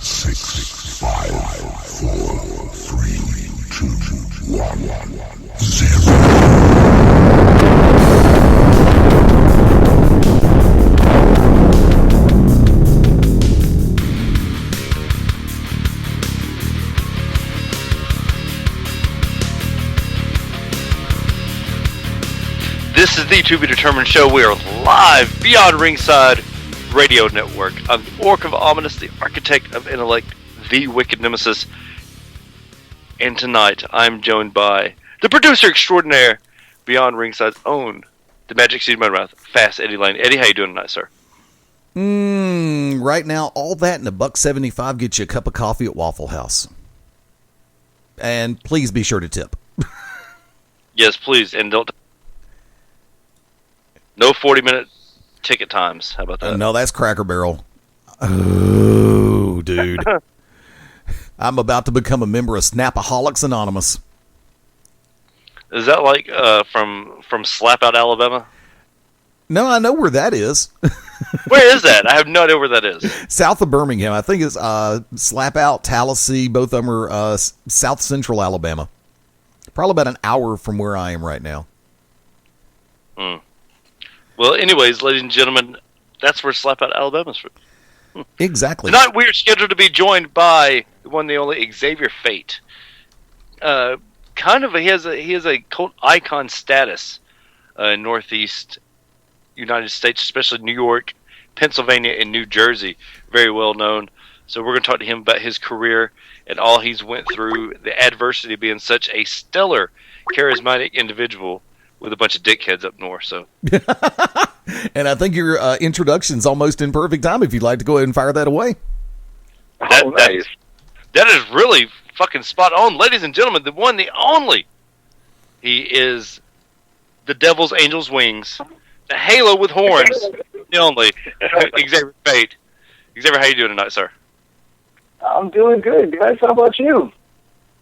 6, 5, 4, 3, 2, 1, 0. This is the To Be Determined show. We are live beyond Ringside Radio Network. I'm the Orc of Ominous, the Architect of Intellect, the Wicked Nemesis. And tonight, I'm joined by the producer extraordinaire, beyond Ringside's own, the Magic Seed Mouth, Fast Eddie Lane. Eddie, how you doing tonight, sir? Right now, all that and $1.75 gets you a cup of coffee at Waffle House. And please be sure to tip. Yes, please, and don't. No 40-minute ticket times. How about that? No, that's Cracker Barrel. Oh, dude. I'm about to become a member of Snapaholics Anonymous. Is that like from Slap Out, Alabama? No, I know where that is. Where is that? I have no idea where that is. South of Birmingham. I think it's Slap Out, Tallahassee. Both of them are south central Alabama. Probably about an hour from where I am right now. Well, anyways, ladies and gentlemen, that's where Slap Out, Alabama's from. Exactly. Tonight we are scheduled to be joined by the one, the only Xavier Fate. He has a cult icon status in Northeast United States, especially New York, Pennsylvania, and New Jersey. Very well known. So we're going to talk to him about his career and all he's went through, the adversity of being such a stellar, charismatic individual with a bunch of dickheads up north. So, and I think your introduction's almost in perfect time. If you'd like to go ahead and fire that away. Nice. That is really fucking spot on, ladies and gentlemen. The one, the only. He is the Devil's Angel's Wings, the Halo with horns. The only Xavier Fate. Xavier, how you doing tonight, sir? I'm doing good, guys. How about you?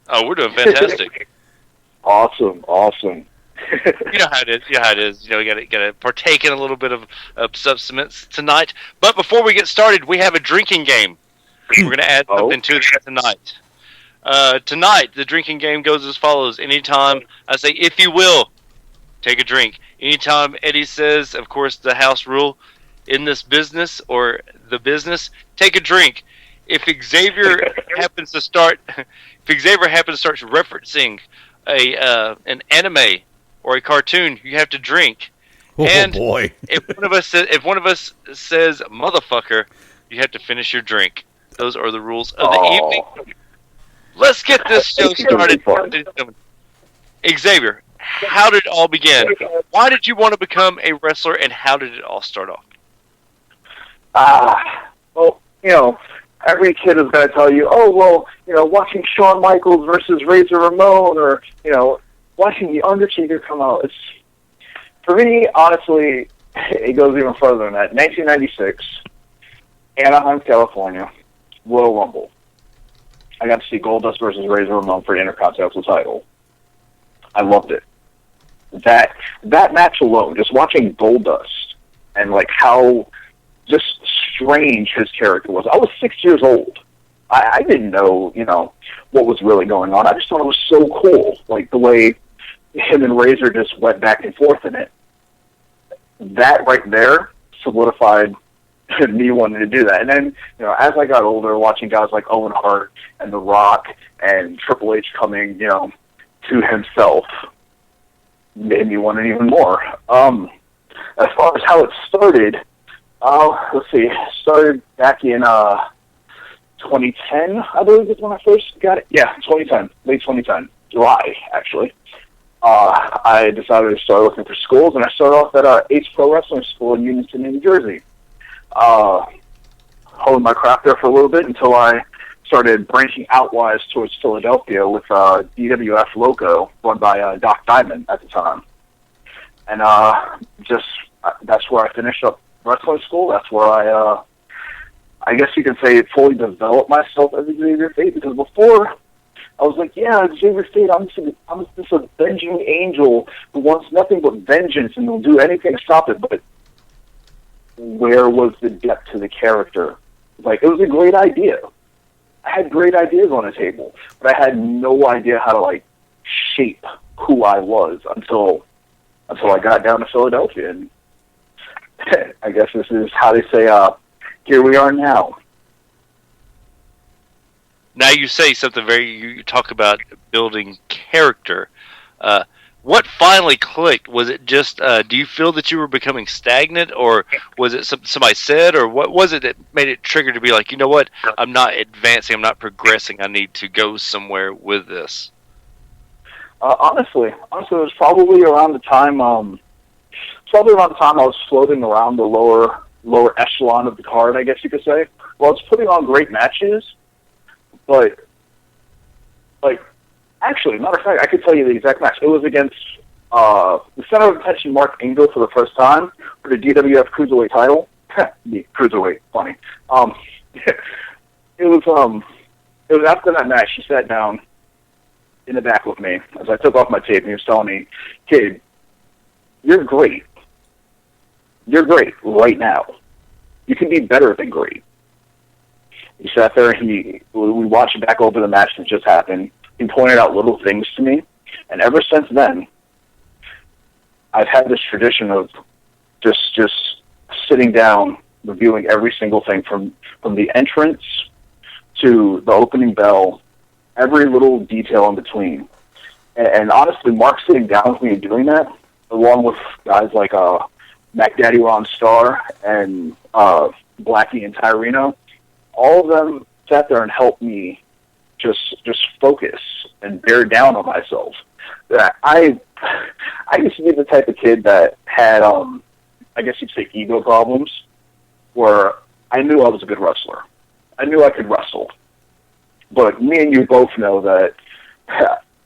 Oh, we're doing fantastic. Awesome. You know how it is. You know, we gotta partake in a little bit of substance tonight. But before we get started, we have a drinking game. We're gonna add something to that tonight. Tonight, the drinking game goes as follows. Anytime I say, if you will, take a drink. Anytime Eddie says, of course, the house rule in this business or the business, take a drink. If Xavier happens to start referencing an anime or a cartoon, you have to drink. Oh, and boy. if one of us says motherfucker, you have to finish your drink. Those are the rules of the evening. Let's get this show started. Xavier, how did it all begin? Why did you want to become a wrestler, and how did it all start off? Well, you know, every kid is going to tell you, watching Shawn Michaels versus Razor Ramon, or, watching The Undertaker come out. For me, honestly, it goes even further than that. 1996, Anaheim, California, Royal Rumble. I got to see Goldust versus Razor Ramon for the Intercontinental title. I loved it. That match alone, just watching Goldust and like how just strange his character was. I was 6 years old. I didn't know, what was really going on. I just thought it was so cool, like the way him and Razor just went back and forth in it. That right there solidified me wanting to do that. And then, as I got older, watching guys like Owen Hart and The Rock and Triple H coming, to himself, made me want it even more. As far as how it started, let's see, it started back in 2010, I believe is when I first got it. Yeah, 2010, late 2010, July, actually. I decided to start looking for schools, and I started off at Ace Pro Wrestling School in Unionton, New Jersey. Honed my craft there for a little bit until I started branching outwise towards Philadelphia with DWF Loco, run by Doc Diamond at the time. And that's where I finished up wrestling school. That's where I guess you can say, fully developed myself as Xavier Fate, because before I was like, yeah, Xavier Fate, I'm just a avenging angel who wants nothing but vengeance and will do anything to stop it. But where was the depth to the character? Like, it was a great idea, I had great ideas on the table, but I had no idea how to like shape who I was until I got down to Philadelphia, and I guess this is how they say, here we are now. Now you say something you talk about building character. What finally clicked? Was it just, do you feel that you were becoming stagnant, or was it something somebody said, or what was it that made it trigger to be like, you know what, I'm not advancing, I'm not progressing, I need to go somewhere with this? Honestly, it was probably around the time, I was floating around the lower echelon of the card, I guess you could say. Well, it's putting on great matches, but, like, actually, matter of fact, I could tell you the exact match. It was against the center of attention, Mark Engel, for the first time for the DWF Cruiserweight title. The Cruiserweight, funny. It was after that match. He sat down in the back with me as I took off my tape, and he was telling me, "Kid, you're great. You're great right now. You can be better than great." He sat there and we watched back over the match that just happened. He pointed out little things to me, and ever since then, I've had this tradition of just sitting down, reviewing every single thing from the entrance to the opening bell, every little detail in between. And honestly, Mark sitting down with me and doing that, along with guys like Mac Daddy Ron Starr and Blackie and Tyreno, all of them sat there and helped me just focus and bear down on myself. I used to be the type of kid that had, I guess you'd say, ego problems, where I knew I was a good wrestler. I knew I could wrestle. But me and you both know that,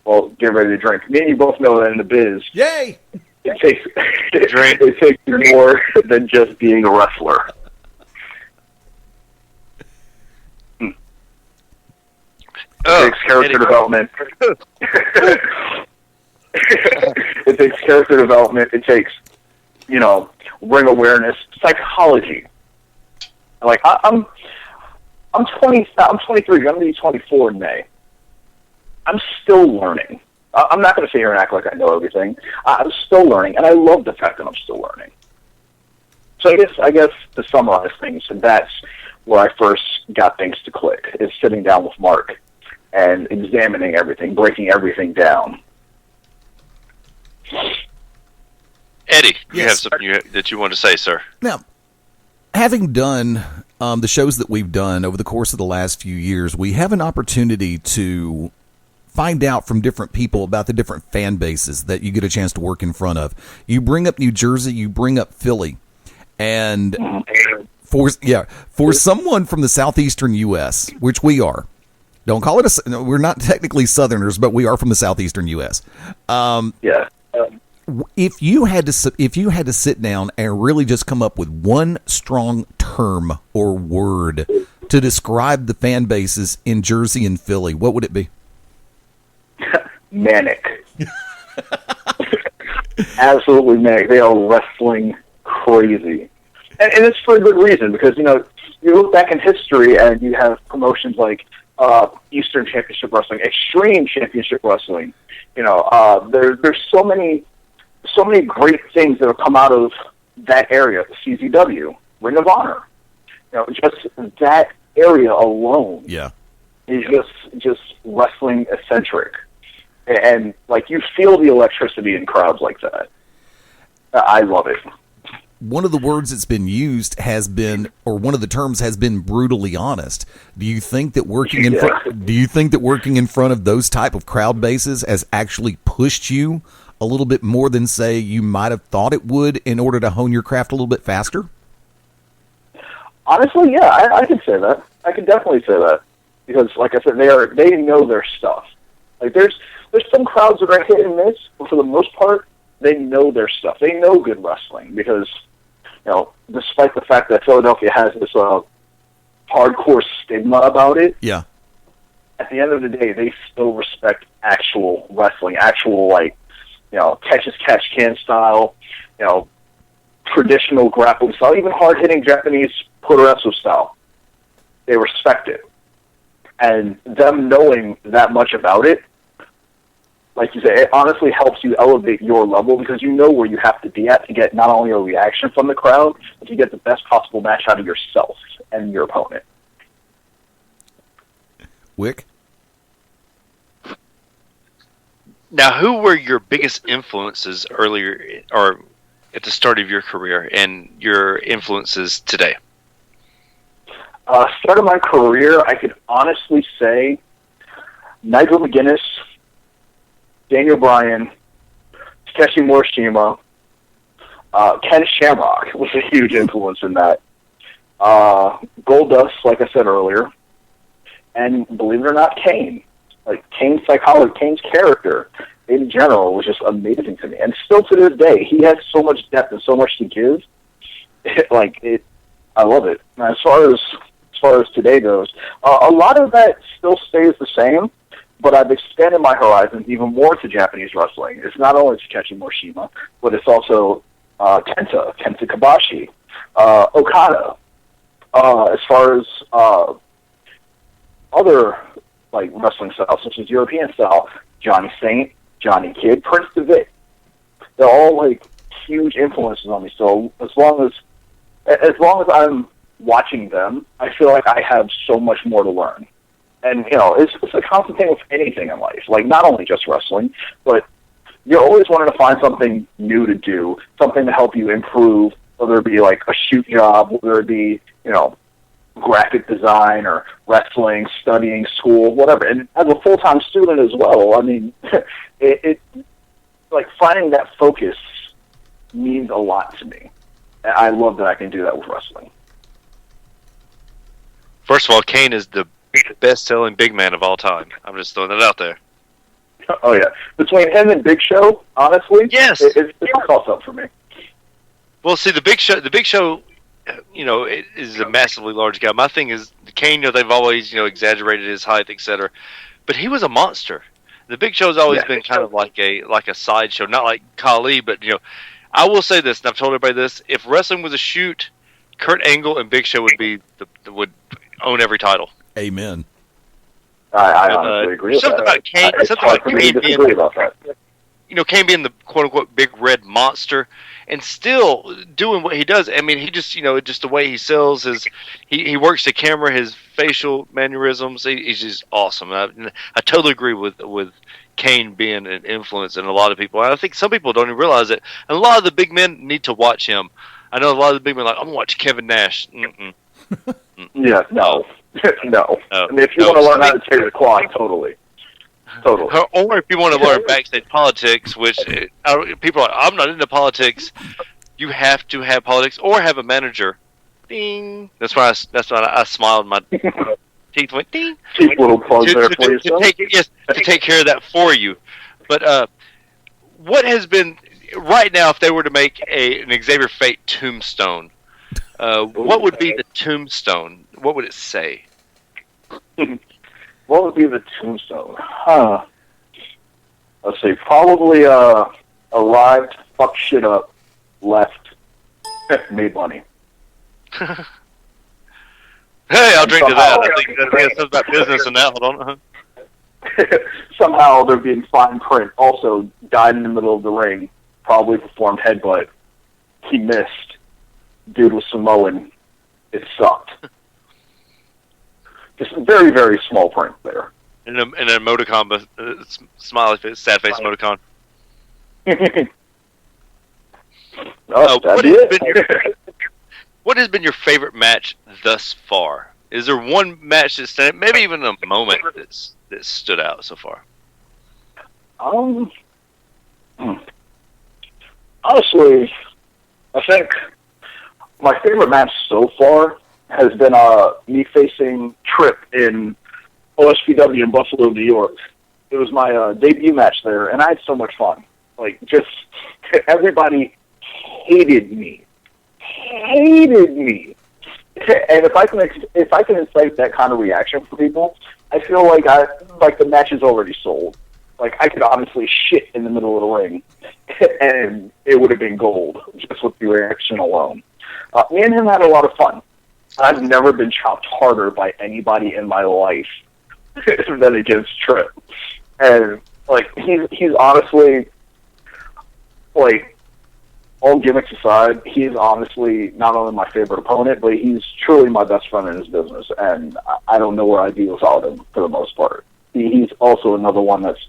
well, get ready to drink. Me and you both know that in the biz, Yay! it takes more than just being a wrestler. It takes character development. It takes character development. It takes, ring awareness, psychology. Like I'm 20. I'm 23. I'm going to be 24 in May. I'm still learning. I'm not going to sit here and act like I know everything. I'm still learning, and I love the fact that I'm still learning. So I guess to summarize things, that's where I first got things to click, is sitting down with Mark and examining everything, breaking everything down. Eddie, you Yes. have something that you want to say, sir? Now, having done the shows that we've done over the course of the last few years, we have an opportunity to find out from different people about the different fan bases that you get a chance to work in front of. You bring up New Jersey, you bring up Philly, and for someone from the southeastern U.S., which we are, don't call it we're not technically Southerners, but we are from the southeastern U.S. Yeah. If you had to sit down and really just come up with one strong term or word to describe the fan bases in Jersey and Philly, what would it be? Manic. Absolutely manic. They are wrestling crazy. And it's for a good reason, because, you look back in history and you have promotions like Eastern Championship Wrestling, Extreme Championship Wrestling. There's so many great things that have come out of that area. The CZW, Ring of Honor. Just that area alone is just wrestling eccentric. And, you feel the electricity in crowds like that. I love it. One of the words that's been used has been, or one of the terms has been, brutally honest. Do you think that working in front of those type of crowd bases has actually pushed you a little bit more than, say, you might have thought it would in order to hone your craft a little bit faster? Honestly, yeah, I could say that. I could definitely say that, because, like I said, they know their stuff. There's some crowds that are hit and miss, but for the most part, they know their stuff. They know good wrestling, because, despite the fact that Philadelphia has this hardcore stigma about it, at the end of the day, they still respect actual wrestling, actual, catch-as-catch-can style, traditional grappling style, even hard-hitting Japanese puroresu style. They respect it. And them knowing that much about it, like you say, it honestly helps you elevate your level because you know where you have to be at to get not only a reaction from the crowd, but to get the best possible match out of yourself and your opponent. Wick? Now, who were your biggest influences earlier or at the start of your career and your influences today? Start of my career, I could honestly say Nigel McGuinness, Daniel Bryan, Takeshi Morishima, Ken Shamrock was a huge influence in that. Goldust, like I said earlier, and believe it or not, Kane. Like Kane's psychology, Kane's character in general was just amazing to me, and still to this day, he has so much depth and so much to give. I love it. And as far as today goes, a lot of that still stays the same. But I've expanded my horizons even more to Japanese wrestling. It's not only Takeshi Morishima, but it's also Kenta Kobashi, Okada. As far as other like wrestling styles, such as European style, Johnny Saint, Johnny Kidd, Prince Devitt. They're all like huge influences on me. So as long as I'm watching them, I feel like I have so much more to learn. And, it's a constant thing with anything in life. Like, not only just wrestling, but you're always wanting to find something new to do, something to help you improve, whether it be, like, a shoot job, whether it be, graphic design or wrestling, studying, school, whatever. And as a full-time student as well, I mean, it like, finding that focus means a lot to me. And I love that I can do that with wrestling. First of all, Kane is the best-selling big man of all time. I'm just throwing that out there. Oh yeah, between him and Big Show, honestly, yes, it's a toss-up for me. Well, see, the Big Show, is a massively large guy. My thing is Kane. They've always exaggerated his height, etc. But he was a monster. The Big Show's always been kind of like a sideshow, not like Khali, but I will say this, and I've told everybody this: if wrestling was a shoot, Kurt Angle and Big Show would own every title. Amen. I honestly agree with that. About Kane, something about Kane being, about that. Kane being the quote-unquote big red monster and still doing what he does. I mean, he just, just the way he sells he works the camera, his facial mannerisms. He's just awesome. I totally agree with Kane being an influence in a lot of people. And I think some people don't even realize it. And a lot of the big men need to watch him. I know a lot of the big men are like, I'm going to watch Kevin Nash. Mm-mm. Yeah, no. No. I mean, if you want to learn how to take the clock, totally. Or if you want to learn backstage politics, which people are like, I'm not into politics. You have to have politics or have a manager. Ding. That's why I smiled. My teeth went ding. Cheap little plug there for yourself. To take care of that for you. But what has been right now? If they were to make an Xavier Fate tombstone, what would be the tombstone? What would it say? What would be the tombstone? Let's see. Probably arrived, fucked shit up, left, made money. Hey, I'll drink to that. I think that's about business and that. Hold on. Somehow there being fine print. Also died in the middle of the ring. Probably performed headbutt. He missed. Dude was Samoan. It sucked. Just a very, very small print there. And an emoticon, smiley face, sad face emoticon. What has been your favorite match thus far? Is there one match that maybe even a moment that stood out so far? Honestly, I think my favorite match so far has been me facing Tripp in OSPW in Buffalo, New York. It was my debut match there, and I had so much fun. Like, just everybody hated me. And if I can incite that kind of reaction for people, I feel like the match is already sold. Like, I could honestly shit in the middle of the ring, and it would have been gold just with the reaction alone. Me and him had a lot of fun. I've never been chopped harder by anybody in my life than against Tripp. And like he's honestly, like, all gimmicks aside, he's honestly not only my favorite opponent, but he's truly my best friend in his business, and I don't know where I'd be without him for the most part. He's also another one that's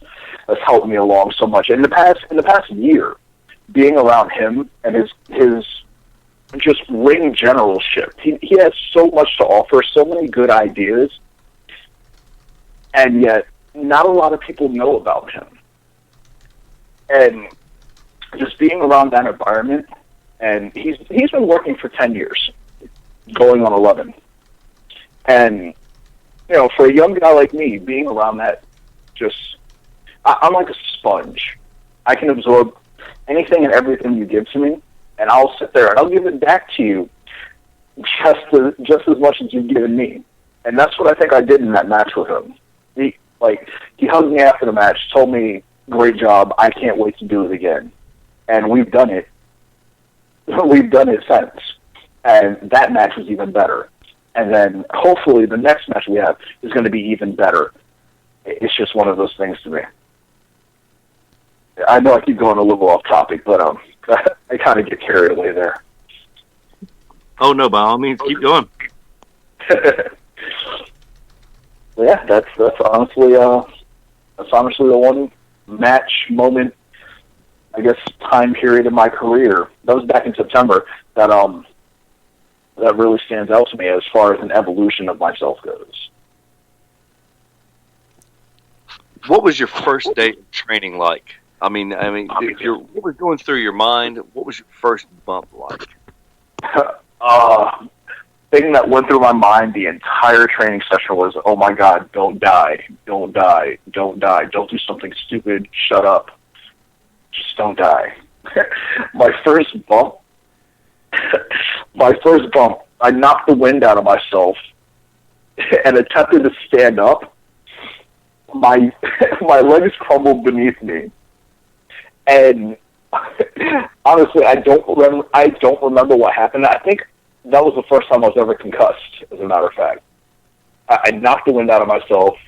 helped me along so much. In the past year, being around him and his just ring generalship, he has so much to offer, so many good ideas, and yet not a lot of people know about him. And just being around that environment, and he's been working for 10 years, going on 11. And, you know, for a young guy like me, being around that, I'm like a sponge. I can absorb anything and everything you give to me, and I'll sit there and I'll give it back to you just as much as you've given me. And that's what I think I did in that match with him. He hugged me after the match, told me, "Great job, I can't wait to do it again." And we've done it. We've done it since. And that match was even better. And then hopefully the next match we have is going to be even better. It's just one of those things to me. I know I keep going a little off topic, but I kind of get carried away there. Oh no, by all means, keep going. Yeah, that's honestly the one match moment, I guess, time period in my career. That was back in September that really stands out to me as far as an evolution of myself goes. What was your first day of training like? I mean, what was going through your mind? What was your first bump like? Thing that went through my mind the entire training session was, "Oh my God, don't die, don't die, don't die, don't do something stupid, shut up, just don't die." My first bump, I knocked the wind out of myself and attempted to stand up. My legs crumbled beneath me, and honestly, I don't remember what happened. I think that was the first time I was ever concussed, as a matter of fact. I knocked the wind out of myself,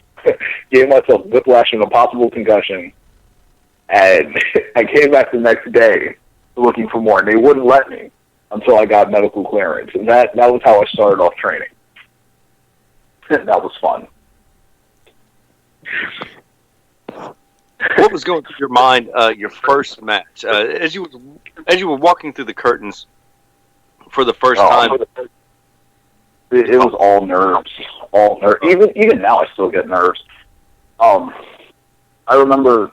gave myself whiplash and a possible concussion, and I came back the next day looking for more, and they wouldn't let me until I got medical clearance. And that was how I started off training. That was fun. What was going through your mind your first match? As you were walking through the curtains for the first time? It was all nerves. Even now, I still get nerves. I remember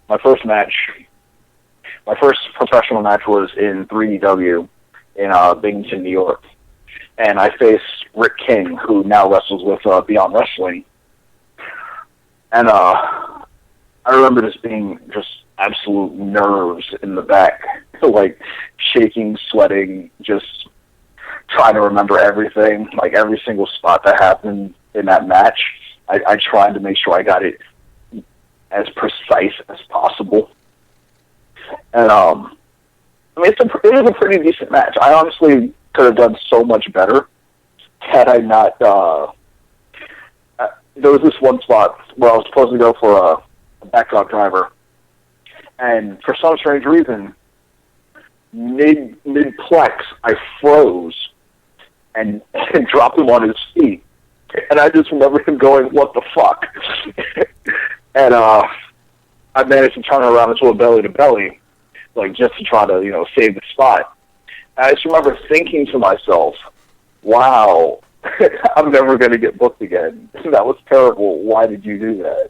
my first match. My first professional match was in 3DW in Binghamton, New York, and I faced Rick King, who now wrestles with Beyond Wrestling. And I remember this being just absolute nerves in the back, like shaking, sweating, just trying to remember everything, like every single spot that happened in that match. I tried to make sure I got it as precise as possible. And it was a pretty decent match. I honestly could have done so much better had I not. There was this one spot where I was supposed to go for a backdrop driver, and for some strange reason, mid-plex, I froze and dropped him on his feet. And I just remember him going, "What the fuck?" And I managed to turn around into a belly-to-belly, like just to try to, save the spot. And I just remember thinking to myself, "Wow, I'm never going to get booked again. That was terrible. Why did you do that?"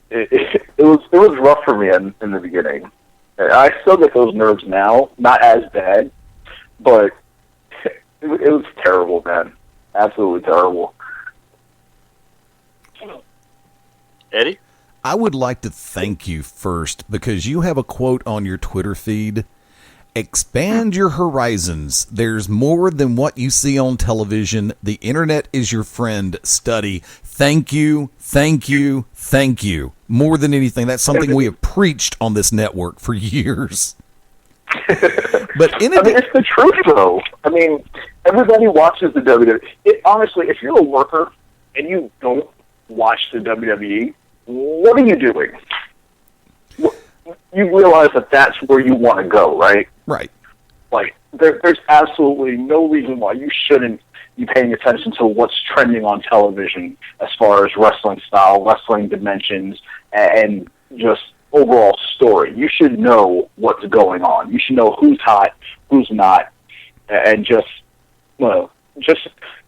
It was rough for me in the beginning. I still get those nerves now, not as bad, but it was terrible, man. Absolutely terrible. Eddie? I would like to thank you first because you have a quote on your Twitter feed. Expand your horizons. There's more than what you see on television. The internet is your friend. Study. Thank you, thank you, thank you. More than anything, that's something we have preached on this network for years. But it's the truth, though. I mean, everybody watches the WWE. Honestly, if you're a worker and you don't watch the WWE, what are you doing? You realize that that's where you want to go, right? Right. Like, there's absolutely no reason why you shouldn't be paying attention to what's trending on television as far as wrestling style, wrestling dimensions, and just overall story. You should know what's going on. You should know who's hot, who's not, and just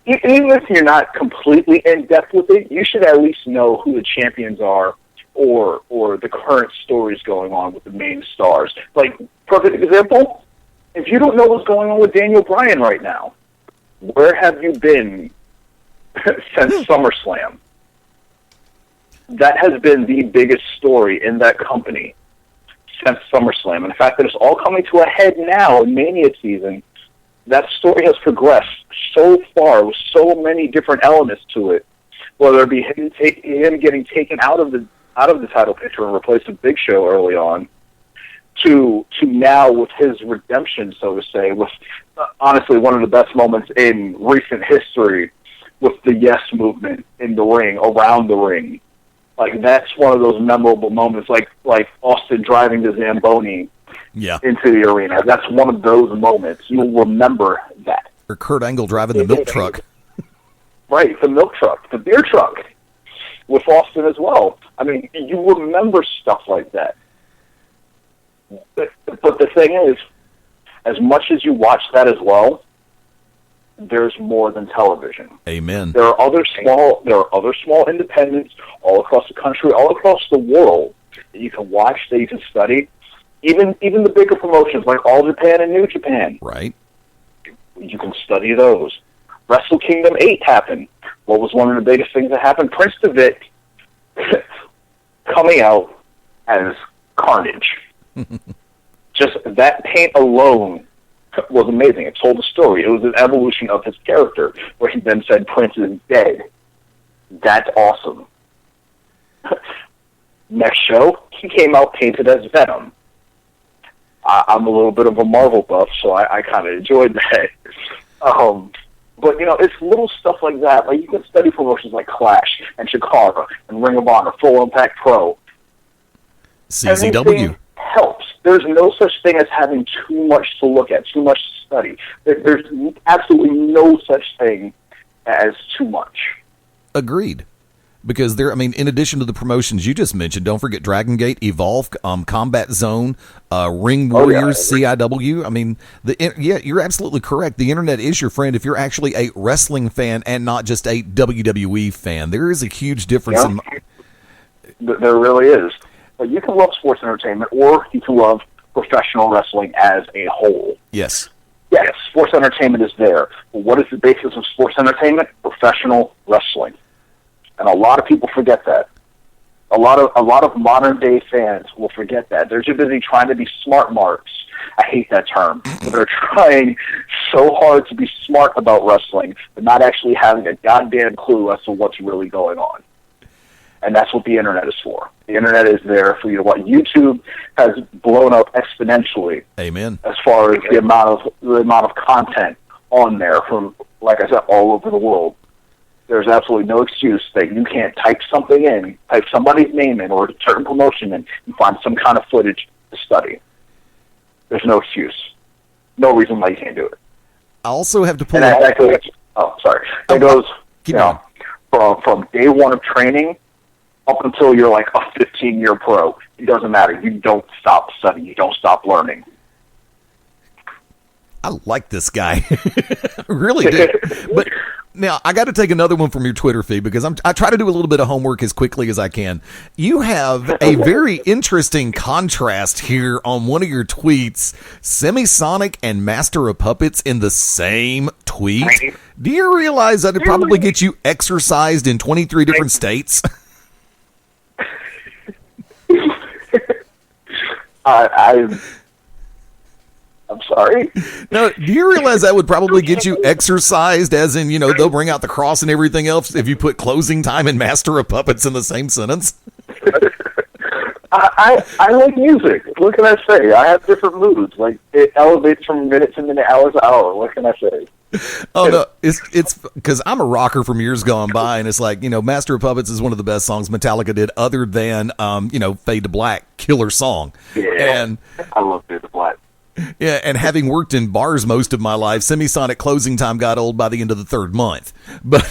even if you're not completely in depth with it, you should at least know who the champions are or the current stories going on with the main stars. Like, perfect example, if you don't know what's going on with Daniel Bryan right now, where have you been since SummerSlam? That has been the biggest story in that company since SummerSlam. And the fact that it's all coming to a head now in Mania season, that story has progressed so far with so many different elements to it, whether it be him getting taken out of the title picture and replaced with Big Show early on, to now with his redemption, so to say, with honestly one of the best moments in recent history with the Yes movement in the ring, around the ring. Like, that's one of those memorable moments, like Austin driving the Zamboni into the arena. That's one of those moments. You'll remember that. Or Kurt Angle driving the milk truck. Right, the milk truck, the beer truck, with Austin as well. I mean, you remember stuff like that. But the thing is, as much as you watch that as well, there's more than television. Amen. There are other small independents all across the country, all across the world that you can watch, that you can study. Even the bigger promotions like All Japan and New Japan. Right. You can study those. Wrestle Kingdom 8 happened. What was one of the biggest things that happened? Prince Devitt coming out as Carnage. Just that paint alone was amazing. It told a story. It was an evolution of his character, where he then said Prince is dead. That's awesome. Next show, he came out painted as Venom. I'm a little bit of a Marvel buff, so I kind of enjoyed that. But, it's little stuff like that. Like, you can study promotions like Clash and Chicago and Ring of Honor, Full Impact Pro. CZW. Everything helps. There's no such thing as having too much to look at, too much to study. There's absolutely no such thing as too much. Agreed. Because in addition to the promotions you just mentioned, don't forget Dragon Gate, Evolve, Combat Zone, Ring Warriors, CIW. I mean, you're absolutely correct. The internet is your friend if you're actually a wrestling fan and not just a WWE fan. There is a huge difference. There really is. But you can love sports entertainment, or you can love professional wrestling as a whole. Yes. Yes, sports entertainment is there. But what is the basis of sports entertainment? Professional wrestling. And a lot of people forget that. A lot of modern day fans will forget that. They're too busy trying to be smart marks. I hate that term. But they're trying so hard to be smart about wrestling, but not actually having a goddamn clue as to what's really going on. And that's what the internet is for. The internet is there for you to watch. YouTube has blown up exponentially. Amen. As far as the amount of content on there from, like I said, all over the world. There's absolutely no excuse that you can't type something in, type somebody's name in, or a certain promotion in, and find some kind of footage to study. There's no excuse. No reason why you can't do it. I also have to pull out... That goes, from day one of training up until you're like a 15-year pro. It doesn't matter. You don't stop studying. You don't stop learning. I like this guy. I really do. But now, I got to take another one from your Twitter feed because I try to do a little bit of homework as quickly as I can. You have a very interesting contrast here on one of your tweets, Semisonic and Master of Puppets in the same tweet. Do you realize that it'd probably get you exercised in 23 different states? I'm sorry? No, do you realize that would probably get you exercised, as in, they'll bring out the cross and everything else if you put closing time and Master of Puppets in the same sentence? I like music. What can I say? I have different moods. Like, it elevates from minute to minute, hour to hour. What can I say? Oh no, it's because I'm a rocker from years gone by, and it's like, Master of Puppets is one of the best songs Metallica did, other than Fade to Black, killer song. Yeah, and I love Fade to Black. Yeah, and having worked in bars most of my life, Semisonic Closing Time got old by the end of the third month. But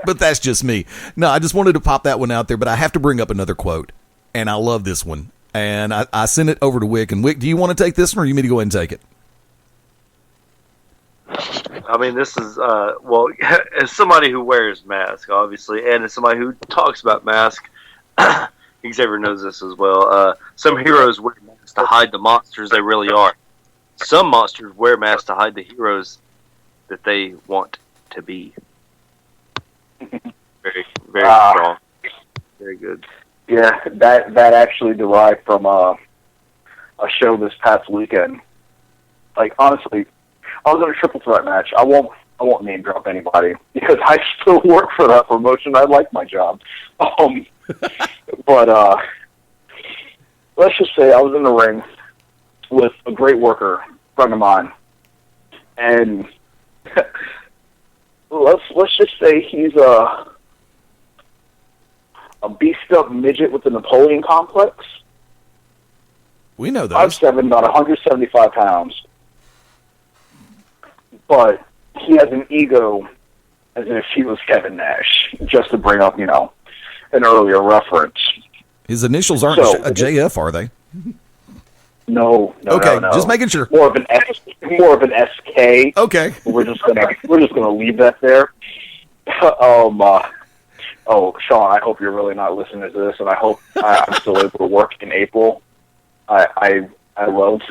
but that's just me. No, I just wanted to pop that one out there, but I have to bring up another quote, and I love this one. And I sent it over to Wick, and Wick, do you want to take this one, or you want me to go ahead and take it? I mean, this is, well, as somebody who wears mask, obviously, and as somebody who talks about mask, Xavier knows this as well. Some heroes wear masks to hide the monsters they really are. Some monsters wear masks to hide the heroes that they want to be. Very, very strong. Very good. Yeah, that actually derived from a show this past weekend. Like, honestly, I was in a triple threat match. I won't name drop anybody because I still work for that promotion. I like my job. But let's just say I was in the ring with a great worker, friend of mine, and let's just say he's a beefed up midget with the Napoleon complex. We know those. 5'7", about 175 pounds. But he has an ego as if he was Kevin Nash, just to bring up, an earlier reference. His initials aren't a JF, are they? No. Okay, no. Just making sure. More of an SK. Okay. We're just gonna leave that there. Sean, I hope you're really not listening to this, and I hope I'm still able to work in April. I love.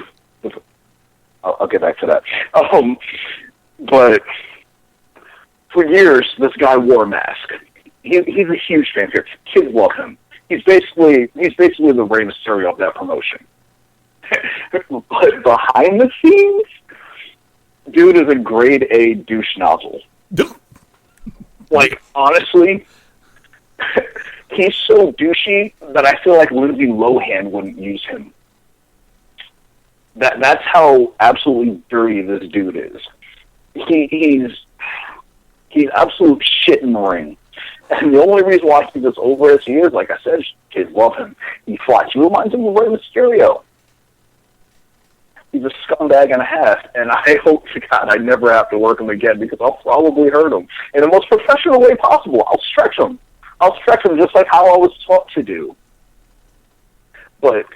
I'll get back to that. But for years, this guy wore a mask. He's a huge fan here. Kids love him. He's basically the Rey Mysterio of that promotion. But behind the scenes, dude is a grade A douche nozzle. Like, honestly, he's so douchey that I feel like Lindsay Lohan wouldn't use him. That's how absolutely dirty this dude is. He's absolute shit in the ring. And the only reason why he's as over as he is, like I said, kids love him. He flies. He reminds him of Rey Mysterio. He's a scumbag and a half, and I hope to God I never have to work him again because I'll probably hurt him in the most professional way possible. I'll stretch him. Just like how I was taught to do. But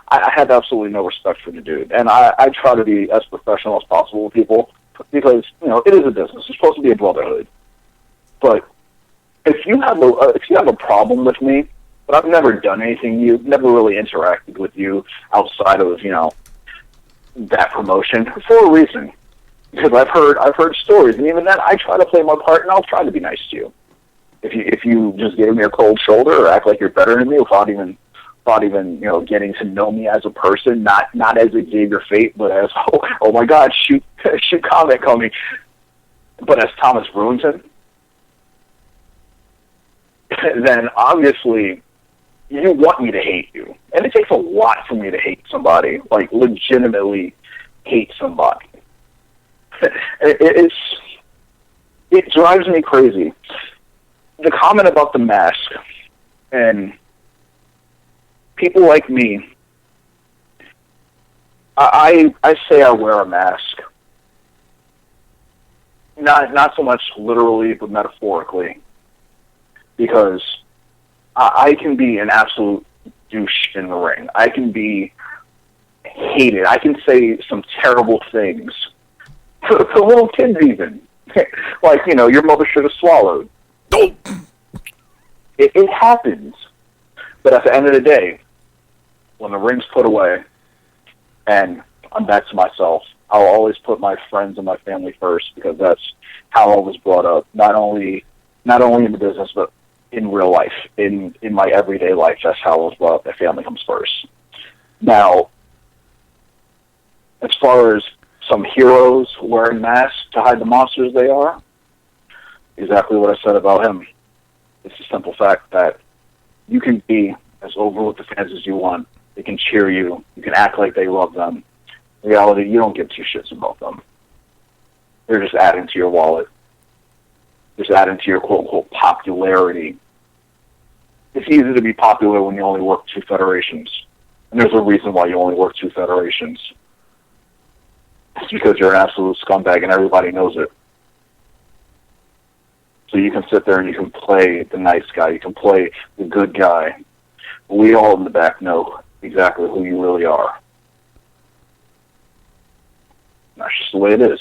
I have absolutely no respect for the dude, and I try to be as professional as possible with people because it is a business. It's supposed to be a brotherhood. But if you have a problem with me, but I've never done anything, you've never really interacted with you outside of that promotion for a reason, because I've heard stories, and even then I try to play my part, and I'll try to be nice to you. If you just give me a cold shoulder or act like you're better than me without even getting to know me as a person, not as Xavier Fate, but as oh my God, shoot comment coming, but as Thomas Brewington, then obviously you want me to hate you, and it takes a lot for me to hate somebody, like legitimately hate somebody. It drives me crazy. The comment about the mask and people like me, I say I wear a mask. Not so much literally, but metaphorically. Because I can be an absolute douche in the ring. I can be hated. I can say some terrible things. To little kids even. Like, your mother should have swallowed. It happens. But at the end of the day, when the ring's put away and I'm back to myself, I'll always put my friends and my family first because that's how I was brought up. Not only in the business, but in real life, in my everyday life, that's how I was brought up. My family comes first. Now, as far as some heroes wearing masks to hide the monsters they are, exactly what I said about him. It's a simple fact that you can be as over with the fans as you want. They can cheer you. You can act like they love them. In reality, you don't give two shits about them. They're just adding to your wallet. Just adding to your quote-unquote popularity. It's easy to be popular when you only work 2 federations. And there's a reason why you only work 2 federations. It's because you're an absolute scumbag and everybody knows it. So you can sit there and you can play the nice guy. You can play the good guy. We all in the back know exactly who you really are. That's just the way it is.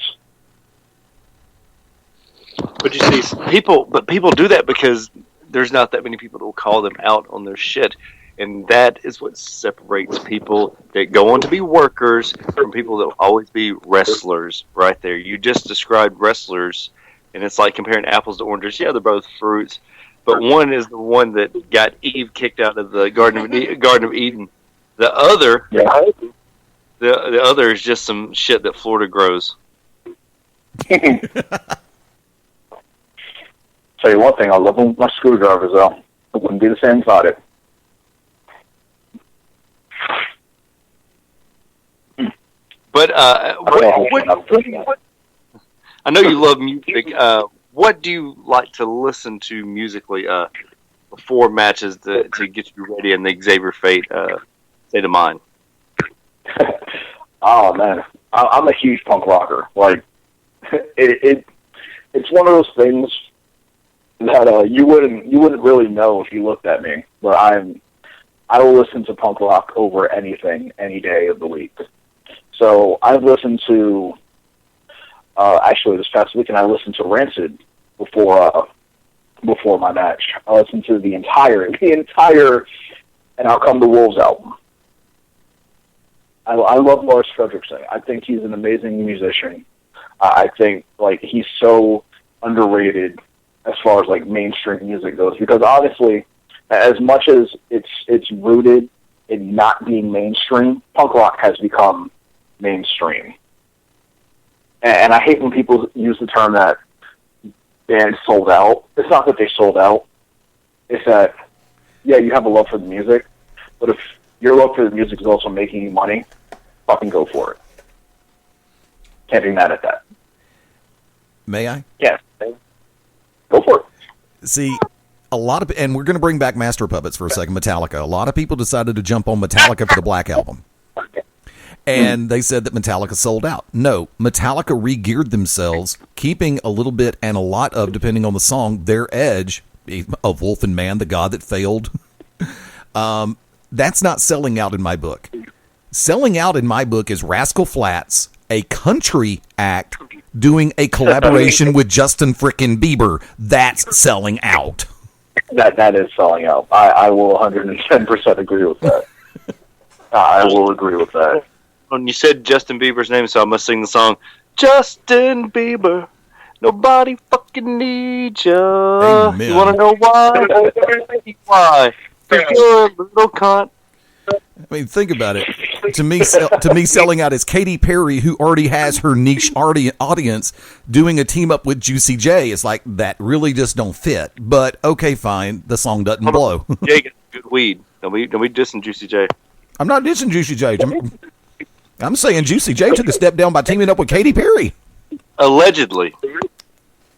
But you see, people do that because there's not that many people that will call them out on their shit. And that is what separates people that go on to be workers from people that will always be wrestlers right there. You just described wrestlers, and it's like comparing apples to oranges. Yeah, they're both fruits. But one is the one that got Eve kicked out of the Garden of Eden. The other, the other is just some shit that Florida grows. Tell you one thing, I love my screwdrivers, though. It wouldn't be the same without it. But what, I know you love music. What do you like to listen to musically before matches to get you ready in the Xavier Fate state of mind? Oh man, I'm a huge punk rocker. Like it's one of those things that you wouldn't really know if you looked at me. But I will listen to punk rock over anything, any day of the week. So I've listened to actually this past weekend I listened to Rancid before my match. I listened to the entire and I'll Come the Wolves album. I love Lars Frederiksen. I think he's an amazing musician. I think like he's so underrated as far as like mainstream music goes, because honestly, as much as it's rooted in not being mainstream, punk rock has become mainstream. And I hate when people use the term that bands sold out. It's not that they sold out. It's that, yeah, you have a love for the music, but if your love for the music is also making you money, fucking go for it. Can't be mad at that. May I? Yeah. Go for it. See, a lot of, and we're going to bring back Master of Puppets for a second, Metallica. A lot of people decided to jump on Metallica for the Black Album. And they said that Metallica sold out. No, Metallica re-geared themselves, keeping a little bit and a lot of, depending on the song, their edge of Wolf and Man, the God that failed. That's not selling out in my book. Selling out in my book is Rascal Flatts, a country act, doing a collaboration with Justin frickin' Bieber. That's selling out. That is selling out. I will 110% agree with that. I will agree with that. When you said Justin Bieber's name, so I must sing the song. Justin Bieber, nobody fucking needs you. Amen. You want to know why? Why? Because you're a little cunt. I mean, think about it. To me, selling out is Katy Perry, who already has her niche audience, doing a team up with Juicy J. It's like, that really just don't fit. But okay, fine. The song doesn't blow. Jay gets good weed. Don't we dissing Juicy J? I'm not dissing Juicy J. I'm saying Juicy J took a step down by teaming up with Katy Perry. Allegedly.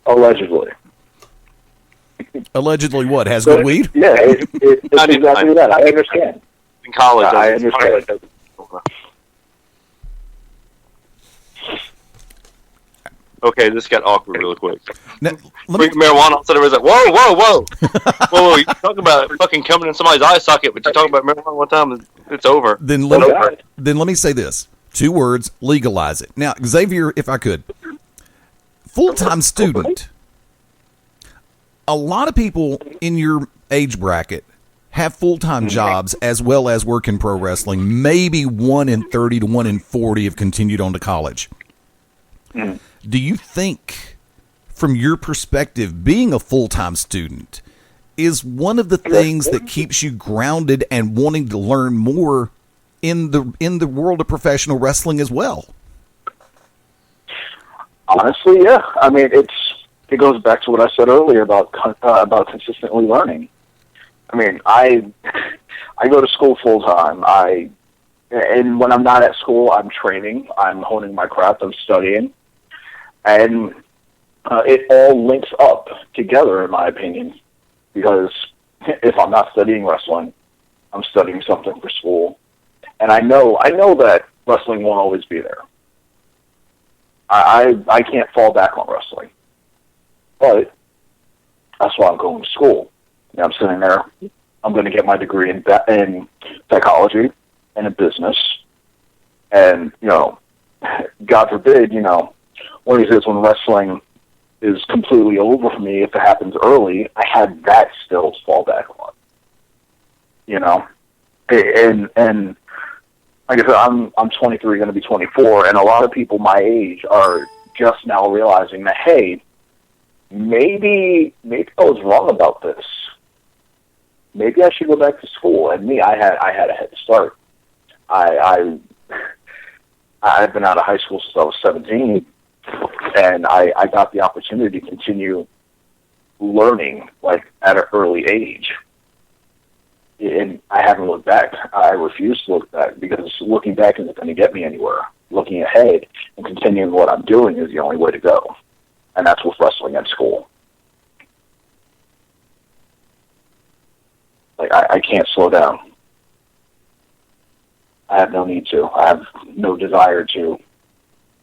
Allegedly what? Has good weed? Yeah, it's exactly that. I understand. In college. I understand. Okay, this got awkward real quick. Now, Marijuana, all of a sudden, was like, whoa. You talk about fucking coming in somebody's eye socket, but you talk about marijuana one time, it's over. Then let me say this. 2 words, legalize it. Now, Xavier, if I could, full-time student. A lot of people in your age bracket have full-time jobs as well as work in pro wrestling. Maybe 1 in 30 to 1 in 40 have continued on to college. Do you think, from your perspective, being a full-time student is one of the things that keeps you grounded and wanting to learn more in the world of professional wrestling as well? Honestly, yeah. I mean, it goes back to what I said earlier about consistently learning. I mean, I go to school full time. And when I'm not at school, I'm training. I'm honing my craft. I'm studying. And it all links up together, in my opinion, because if I'm not studying wrestling, I'm studying something for school. And I know that wrestling won't always be there. I can't fall back on wrestling. But that's why I'm going to school. And I'm sitting there. I'm going to get my degree in psychology and in business. And, God forbid, one of these days when wrestling is completely over for me, if it happens early, I had that still to fall back on. And like I said, I'm 23, going to be 24, and a lot of people my age are just now realizing that, hey, maybe I was wrong about this. Maybe I should go back to school. And me, I had a head start. I've been out of high school since I was 17, and I got the opportunity to continue learning at an early age. And I haven't looked back. I refuse to look back because looking back isn't going to get me anywhere. Looking ahead and continuing what I'm doing is the only way to go. And that's with wrestling at school. I can't slow down. I have no need to. I have no desire to.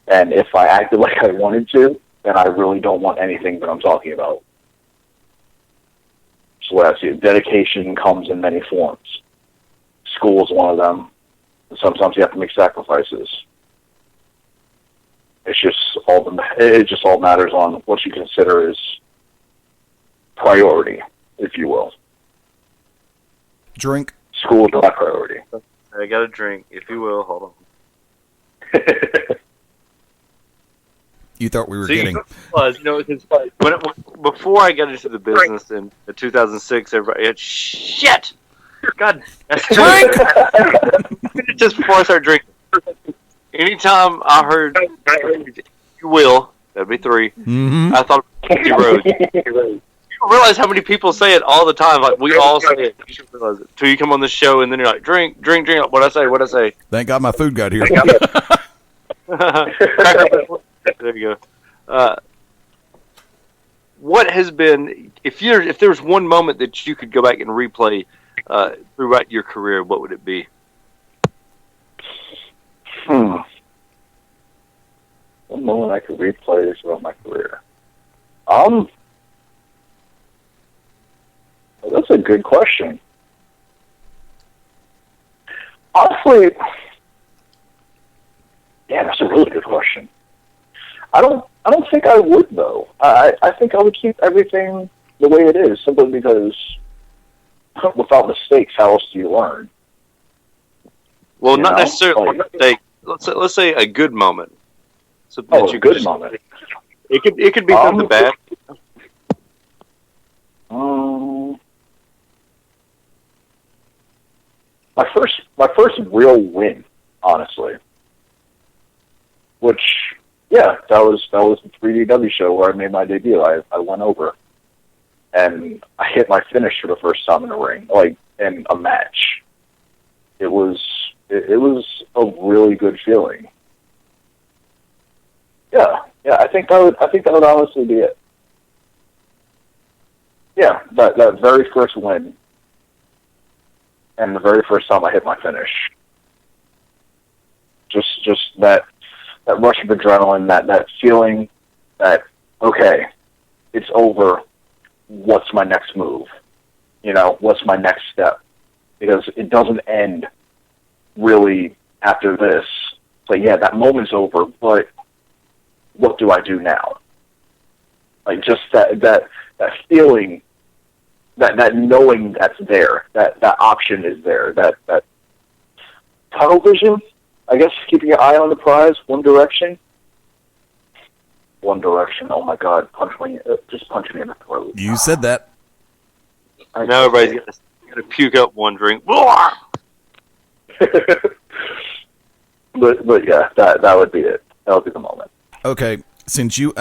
And if I acted like I wanted to, then I really don't want anything that I'm talking about. So I see, dedication comes in many forms. School is one of them. Sometimes you have to make sacrifices. It just all matters on what you consider as priority, if you will. Drink. School is my priority. I got a drink, if you will. Hold on. You thought we were getting... Before I got into the business in 2006, everybody had shit. God, that's drink. Just before I started drinking, anytime I heard "you will," that'd be 3. Mm-hmm. I thought of 50 Road. You don't realize how many people say it all the time. Like we all say it. You should realize it. Till you come on the show, and then you're like, drink. What'd I say? Thank God my food got here. There you go. What has been, if there was one moment that you could go back and replay throughout your career, what would it be? One moment I could replay throughout my career. That's a good question. Honestly, yeah, that's a really good question. I don't think I would, though. I think I would keep everything the way it is, simply because without mistakes, how else do you learn? Well, not necessarily. Let's say a good moment. A good moment. It could be something bad. My first real win, honestly. Which, yeah, that was the 3DW show where I made my debut. I went over, and I hit my finish for the first time in a ring, in a match. It was a really good feeling. Yeah, I think that would honestly be it. Yeah, that very first win, and the very first time I hit my finish. Just that rush of adrenaline, that feeling that, okay, it's over, what's my next move? What's my next step? Because it doesn't end really after this. So yeah, that moment's over, but what do I do now? Just that feeling, that knowing that's there, that option is there, that tunnel vision, I guess, keeping your eye on the prize, one direction. Oh my God, just punch me in the throat. You said that. I know everybody's gonna puke up one drink. But yeah, that would be it. That would be the moment. Okay, since you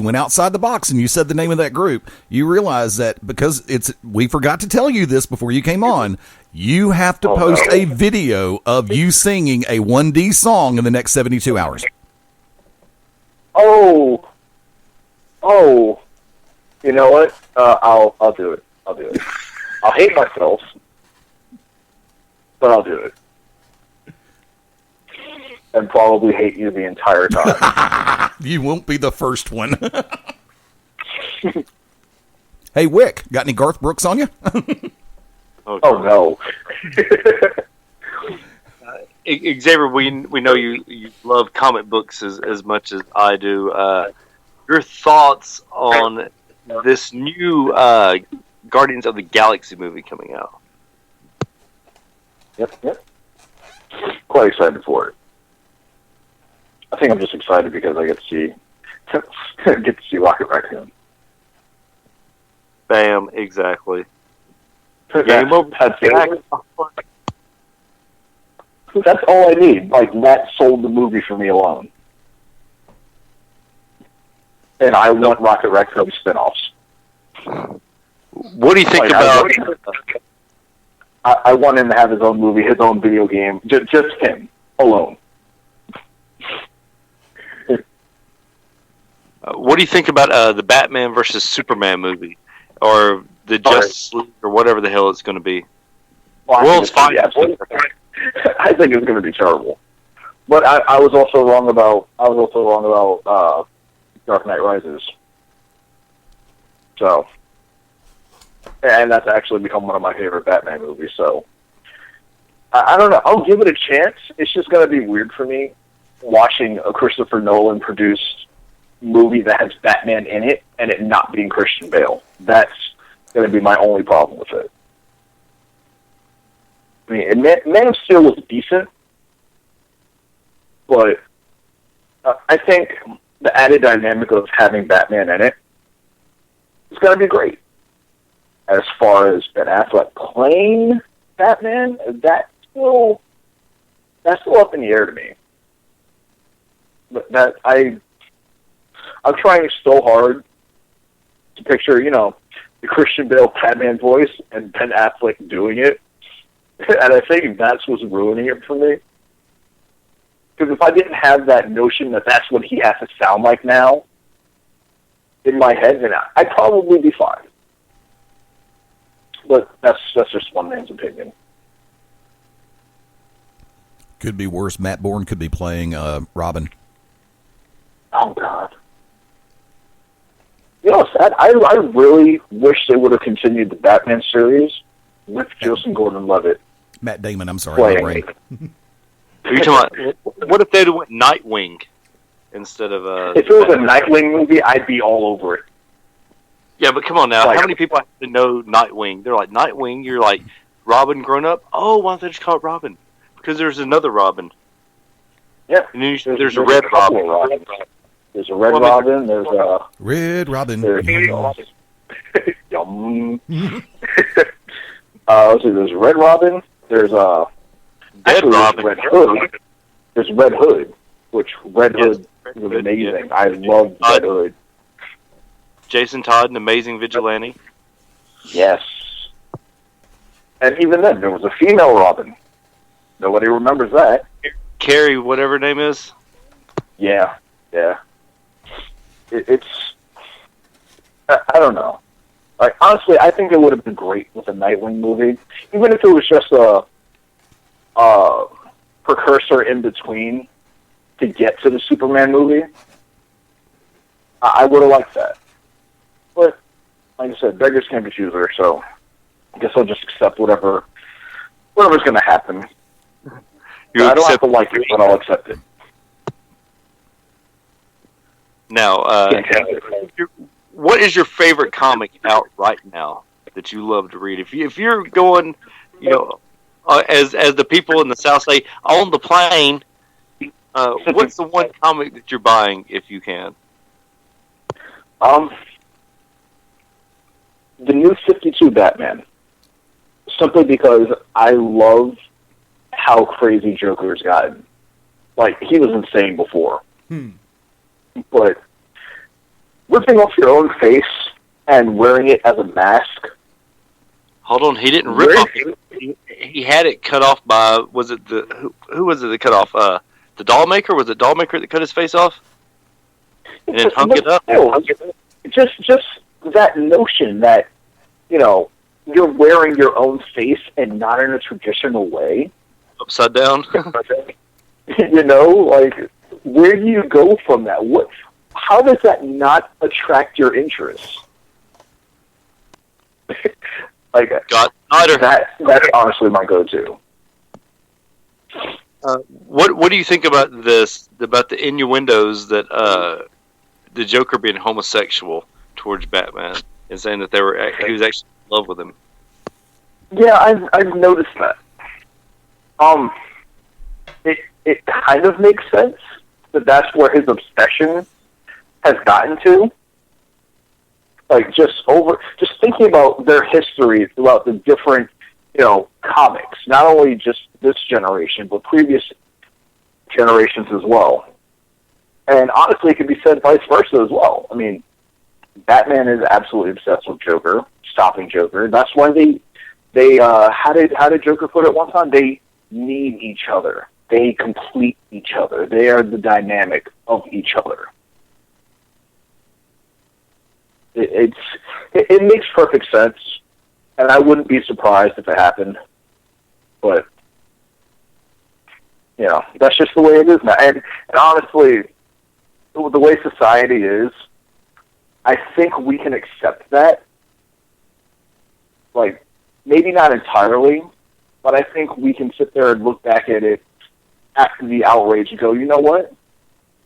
went outside the box and you said the name of that group, you realize that because we forgot to tell you this before you came on, you have to post a video of you singing a 1D song in the next 72 hours. Oh, oh, you know what? I'll do it. I'll do it. I'll hate myself, but I'll do it. And probably hate you the entire time. You won't be the first one. Hey, Wick, got any Garth Brooks on you? Oh no. Xavier, we know you love comic books as much as I do. Your thoughts on this new Guardians of the Galaxy movie coming out? Yep. Quite excited for it. I think I'm just excited because I get to see Rocket Raccoon. Bam, exactly. That's all I need. Like, that sold the movie for me alone. And I want Rocket Raccoon spin-offs. What do you think about... I want him to have his own movie, his own video game. Just him, alone. What do you think about the Batman versus Superman movie? Or the Justice League, or whatever the hell it's going to be? Well, I think it's going to be terrible. But I was also wrong about Dark Knight Rises. So, and that's actually become one of my favorite Batman movies. So, I don't know. I'll give it a chance. It's just going to be weird for me watching a Christopher Nolan produced movie that has Batman in it and it not being Christian Bale. That's going to be my only problem with it. I mean, Man of Steel was decent, but I think the added dynamic of having Batman in it is going to be great. As far as Ben Affleck playing Batman, that's still up in the air to me. But I'm trying so hard to picture, the Christian Bale Batman voice and Ben Affleck doing it. And I think that's what's ruining it for me. Because if I didn't have that notion that that's what he has to sound like now in my head, then I'd probably be fine. But that's just one man's opinion. Could be worse. Matt Bourne could be playing Robin. Oh, God. You know, sad. I really wish they would have continued the Batman series with Joseph Gordon-Levitt. Matt Damon, I'm sorry. Are you talking about, what if they'd went Nightwing instead of... if it was a Nightwing movie, I'd be all over it. Yeah, but come on now. How many people have to know Nightwing? They're like, Nightwing? You're like, Robin grown up? Oh, why don't they just call it Robin? Because there's another Robin. Yeah. And there's a Red Robin. There's a Red Robin. There's a... Red Robin. Yum. Let's see, there's Red Robin. There's Robin. Red Hood. There's Red Hood, which Red Hood was amazing. I love Red Hood. Jason Todd, an amazing vigilante. Yes. And even then, there was a female Robin. Nobody remembers that. Carrie, whatever her name is. Yeah. It's... I don't know. Like, honestly, I think it would have been great with a Nightwing movie. Even if it was just a precursor in between to get to the Superman movie. I would have liked that. But, like I said, beggars can't be choosers, so I guess I'll just accept whatever's going to happen. I don't have to like it, but I'll accept it. Now, what is your favorite comic out right now that you love to read? If you're going, as the people in the South say, on the plane, what's the one comic that you're buying if you can? The new 52 Batman. Simply because I love how crazy Joker's gotten. Like, he was insane before. But ripping off your own face and wearing it as a mask. Hold on, he didn't rip off it. He had it cut off by, was it who was it that cut off? The doll maker? Was it doll maker that cut his face off? And then hung it up? just that notion that, you know, you're wearing your own face and not in a traditional way. Upside down. You know, like, where do you go from that? How does that not attract your interest? Like, Scott Snyder. That's honestly my go-to. What do you think about this? About the innuendos that the Joker being homosexual towards Batman and saying that he was actually in love with him? Yeah, I've noticed that. It kind of makes sense that that's where his obsession has gotten to. Like, just thinking about their history throughout the different, you know, comics, not only just this generation, but previous generations as well. And honestly, it could be said vice versa as well. I mean, Batman is absolutely obsessed with Joker, stopping Joker. That's why they how did Joker put it one time? They need each other. They complete each other. They are the dynamic of each other. It makes perfect sense, and I wouldn't be surprised if it happened. But, you know, that's just the way it is now. And honestly, the way society is, I think we can accept that. Like, maybe not entirely, but I think we can sit there and look back at it after the outrage and go, you know what?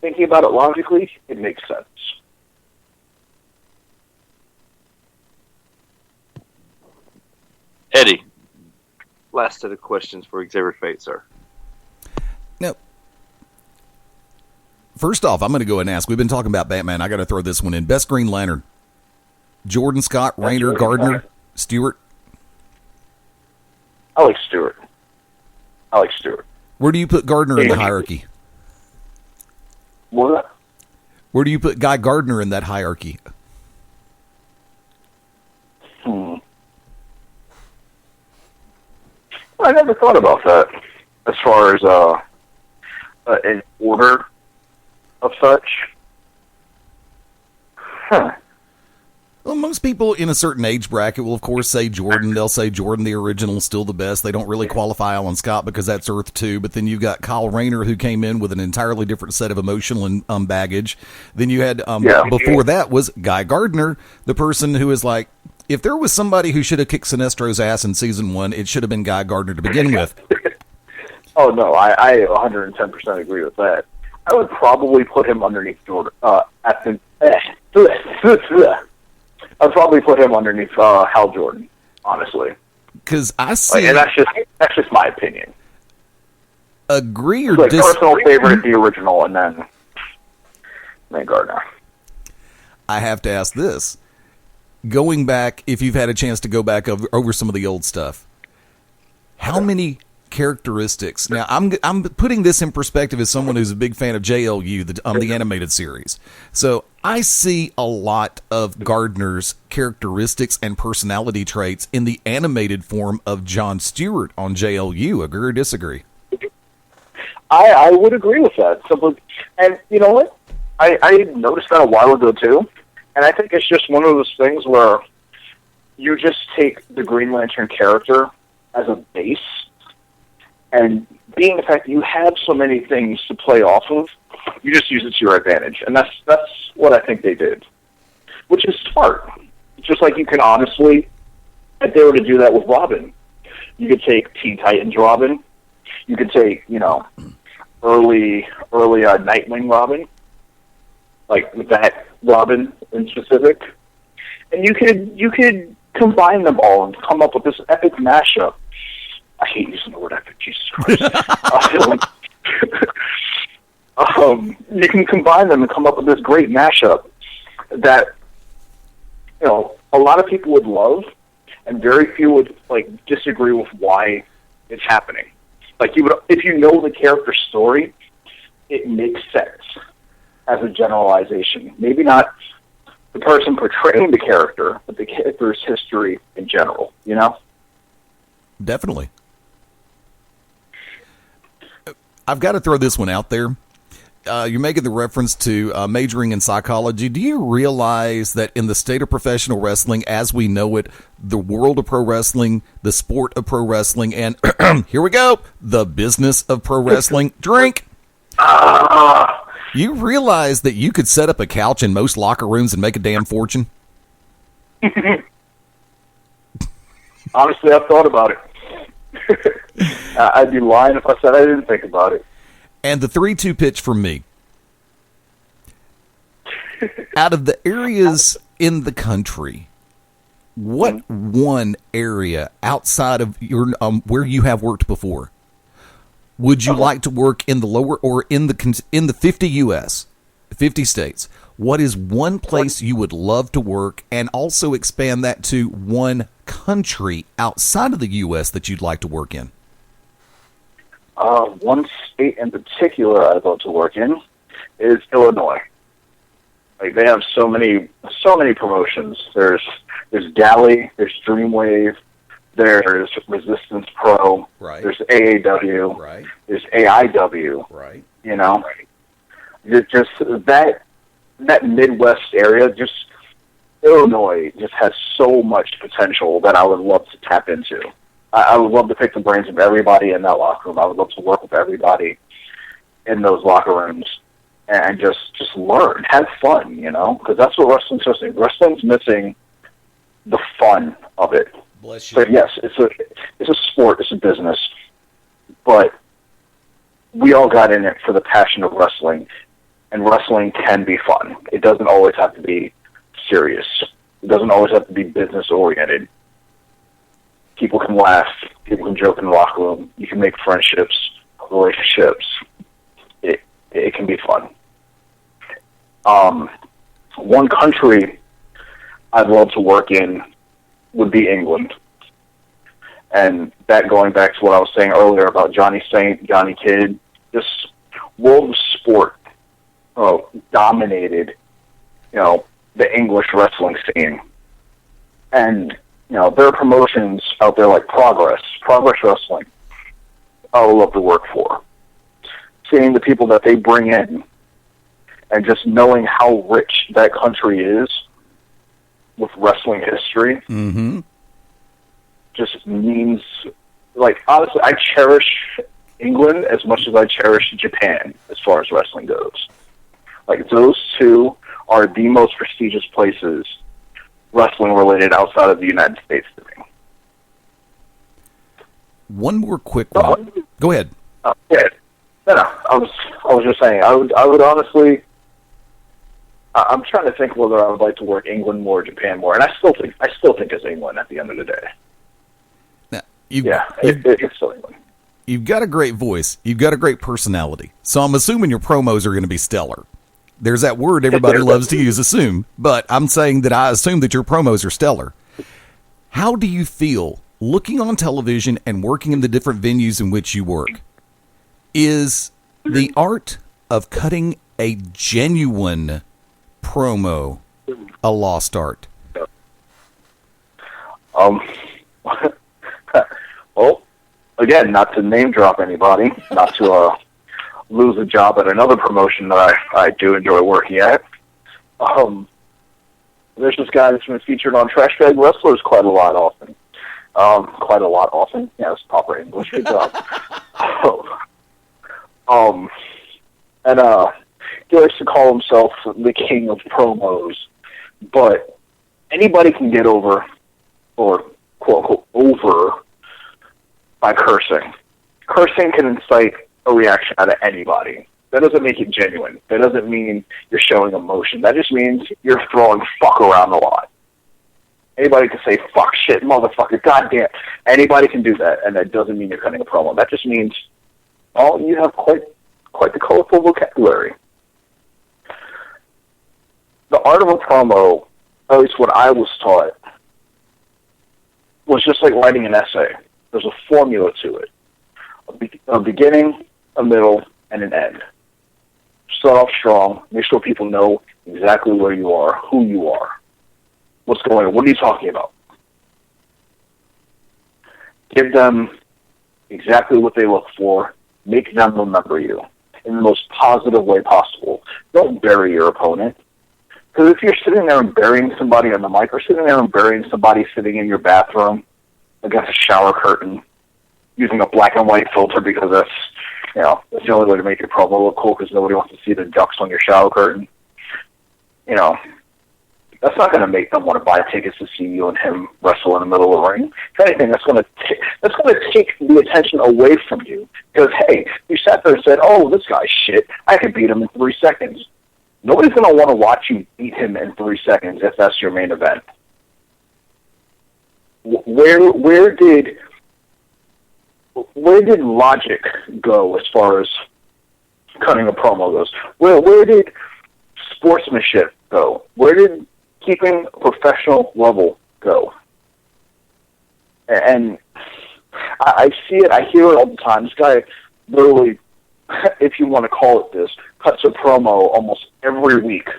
Thinking about it logically, it makes sense. Eddie, last set of questions for Xavier Fate, sir. Now, first off, I'm going to go ahead and ask. We've been talking about Batman. I got to throw this one in. Best Green Lantern: Jordan, Scott, Rayner, Gardner, Stewart. I like Stewart. Where do you put Gardner in the hierarchy? What? Where do you put Guy Gardner in that hierarchy? I never thought about that as far as an order of such. Huh. Well, most people in a certain age bracket will, of course, say Jordan. They'll say Jordan, the original, is still the best. They don't really qualify Alan Scott because that's Earth 2. But then you've got Kyle Rayner, who came in with an entirely different set of emotional and baggage. Then you had, before that was Guy Gardner, the person who is like, if there was somebody who should have kicked Sinestro's ass in season 1, it should have been Guy Gardner to begin with. Oh, no, I 110% agree with that. I would probably put him underneath Jordan. I'd probably put him underneath Hal Jordan, honestly. Because I see, and that's just my opinion. Agree or like personal favorite, the original, and then Gardner. I have to ask this: going back, if you've had a chance to go back over some of the old stuff, how many characteristics? Now, I'm putting this in perspective as someone who's a big fan of JLU, the animated series. So I see a lot of Gardner's characteristics and personality traits in the animated form of Jon Stewart on JLU. Agree or disagree? I would agree with that. And you know what? I noticed that a while ago too, and I think it's just one of those things where you just take the Green Lantern character as a base. And being the fact that you have so many things to play off of, you just use it to your advantage. And that's what I think they did, which is smart. Just like you can honestly, if they were to do that with Robin, you could take Teen Titans Robin, you could take, early Nightwing Robin, like that Robin in specific, and you could combine them all and come up with this epic mashup. I hate using the word epic, Jesus Christ. You can combine them and come up with this great mashup that, a lot of people would love, and very few would, disagree with why it's happening. If you know the character's story, it makes sense as a generalization. Maybe not the person portraying the character, but the character's history in general, Definitely. I've got to throw this one out there. you're making the reference to majoring in psychology. Do you realize that in the state of professional wrestling as we know it, the world of pro wrestling, the sport of pro wrestling, and here we go, the business of pro wrestling, drink. You realize that you could set up a couch in most locker rooms and make a damn fortune? Honestly, I've thought about it. I'd be lying if I said I didn't think about it. And the 3-2 pitch from me. Out of the areas in the country, what one area outside of your where you have worked before would you like to work in the lower or in the 50 U.S., 50 states? What is one place you would love to work, and also expand that to one country outside of the U.S. that you'd like to work in? One state in particular I'd love to work in is Illinois. Like, they have so many promotions. There's Galley, there's Dreamwave, there's Resistance Pro, Right. There's AAW, Right. there's AIW. Right. You know, just that Midwest area, just Illinois just has so much potential that I would love to tap into. I would love to pick the brains of everybody in that locker room. I would love to work with everybody in those locker rooms and just learn, have fun, you know, because that's what wrestling's missing. Wrestling's missing the fun of it. Bless you. But yes, it's a sport, it's a business, but we all got in it for the passion of wrestling, and wrestling can be fun. It doesn't always have to be serious. It doesn't always have to be business oriented. People can laugh. People can joke in the locker room. You can make friendships, relationships. It can be fun. One country I'd love to work in would be England. And that going back to what I was saying earlier about Johnny Saint, Johnny Kidd, this world of sport dominated, you know, the English wrestling scene. And there are promotions out there like Progress Wrestling, I would love to work for. Seeing the people that they bring in and just knowing how rich that country is with wrestling history just means, like, honestly, I cherish England as much as I cherish Japan as far as wrestling goes. Like, those two are the most prestigious places wrestling related outside of the United States to me. One more quick one. Go ahead. Yeah. No. I was just saying. I would honestly. I'm trying to think whether I would like to work England more, or Japan more, and I still think it's England at the end of the day. Now, it's still England. You've got a great voice. You've got a great personality. So I'm assuming your promos are going to be stellar. There's that word everybody loves to use, assume. But I'm saying that I assume that your promos are stellar. How do you feel looking on television and working in the different venues in which you work? Is the art of cutting a genuine promo a lost art? Well, again, not to name drop anybody, not to lose a job at another promotion that I do enjoy working at. There's this guy that's been featured on Trash Bag Wrestlers quite a lot often. Yeah, that's proper English. Good job. And he likes to call himself the king of promos, but anybody can get over, or quote unquote over, by cursing. Cursing can incite a reaction out of anybody. That doesn't make it genuine. That doesn't mean you're showing emotion. That just means you're throwing fuck around a lot. Anybody can say fuck, shit, motherfucker, goddamn. Anybody can do that, and that doesn't mean you're cutting a promo. That just means, you have quite the colorful vocabulary. The art of a promo, at least what I was taught, was just like writing an essay. There's a formula to it. A beginning, a middle, and an end. Start off strong. Make sure people know exactly where you are, who you are, what's going on, what are you talking about. Give them exactly what they look for. Make them remember you. in the most positive way possible. Don't bury your opponent. Because if you're sitting there and burying somebody on the mic, or sitting there and burying somebody sitting in your bathroom against a shower curtain, using a black and white filter because that's the only way to make your promo look cool because nobody wants to see the ducks on your shower curtain. That's not going to make them want to buy tickets to see you and him wrestle in the middle of the ring. If anything, that's going to take the attention away from you. Because, hey, you sat there and said, oh, this guy's shit. I could beat him in 3 seconds. Nobody's going to want to watch you beat him in 3 seconds if that's your main event. Where did logic go as far as cutting a promo goes? Where did sportsmanship go? Where did keeping a professional level go? And I see it, I hear it all the time. This guy literally, if you want to call it this, cuts a promo almost every week.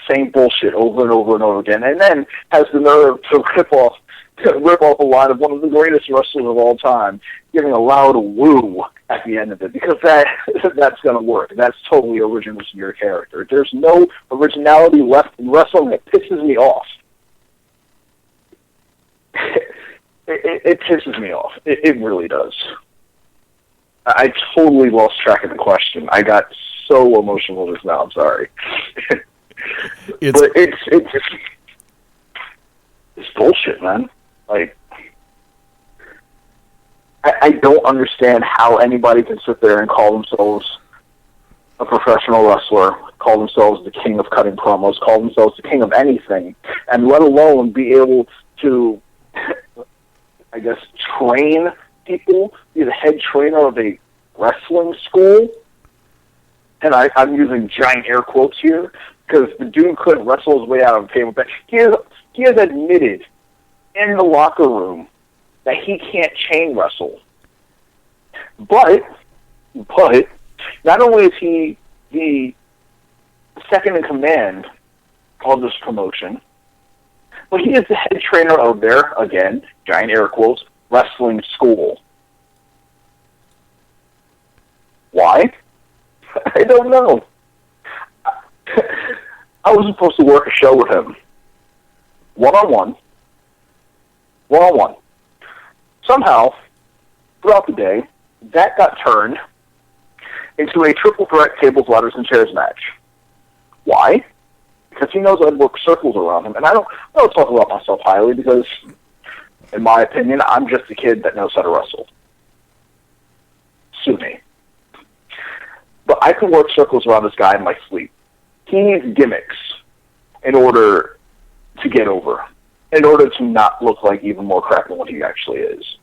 Same bullshit over and over and over again. And then has the nerve to rip off a line of one of the greatest wrestlers of all time, giving a loud woo at the end of it, because that's going to work. That's totally original to your character. There's no originality left in wrestling. It pisses me off. It pisses me off. It really does. I totally lost track of the question. I got so emotional just now. I'm sorry. But it's bullshit, man. Like, I don't understand how anybody can sit there and call themselves a professional wrestler, call themselves the king of cutting promos, call themselves the king of anything, and let alone be able to, I guess, train people, be the head trainer of a wrestling school. And I'm using giant air quotes here, because the dude couldn't wrestle his way out of a table. But he has admitted in the locker room that he can't chain wrestle. But not only is he the second in command of this promotion, but he is the head trainer of their, again, giant air quotes, wrestling school. Why? I don't know. I was supposed to work a show with him. One-on-one. Somehow, throughout the day, that got turned into a triple threat tables, ladders, and chairs match. Why? Because he knows I'd work circles around him. And I don't talk about myself highly because, in my opinion, I'm just a kid that knows how to wrestle. Sue me. But I can work circles around this guy in my sleep. He needs gimmicks in order to get over, in order to not look like even more crap than what he actually is.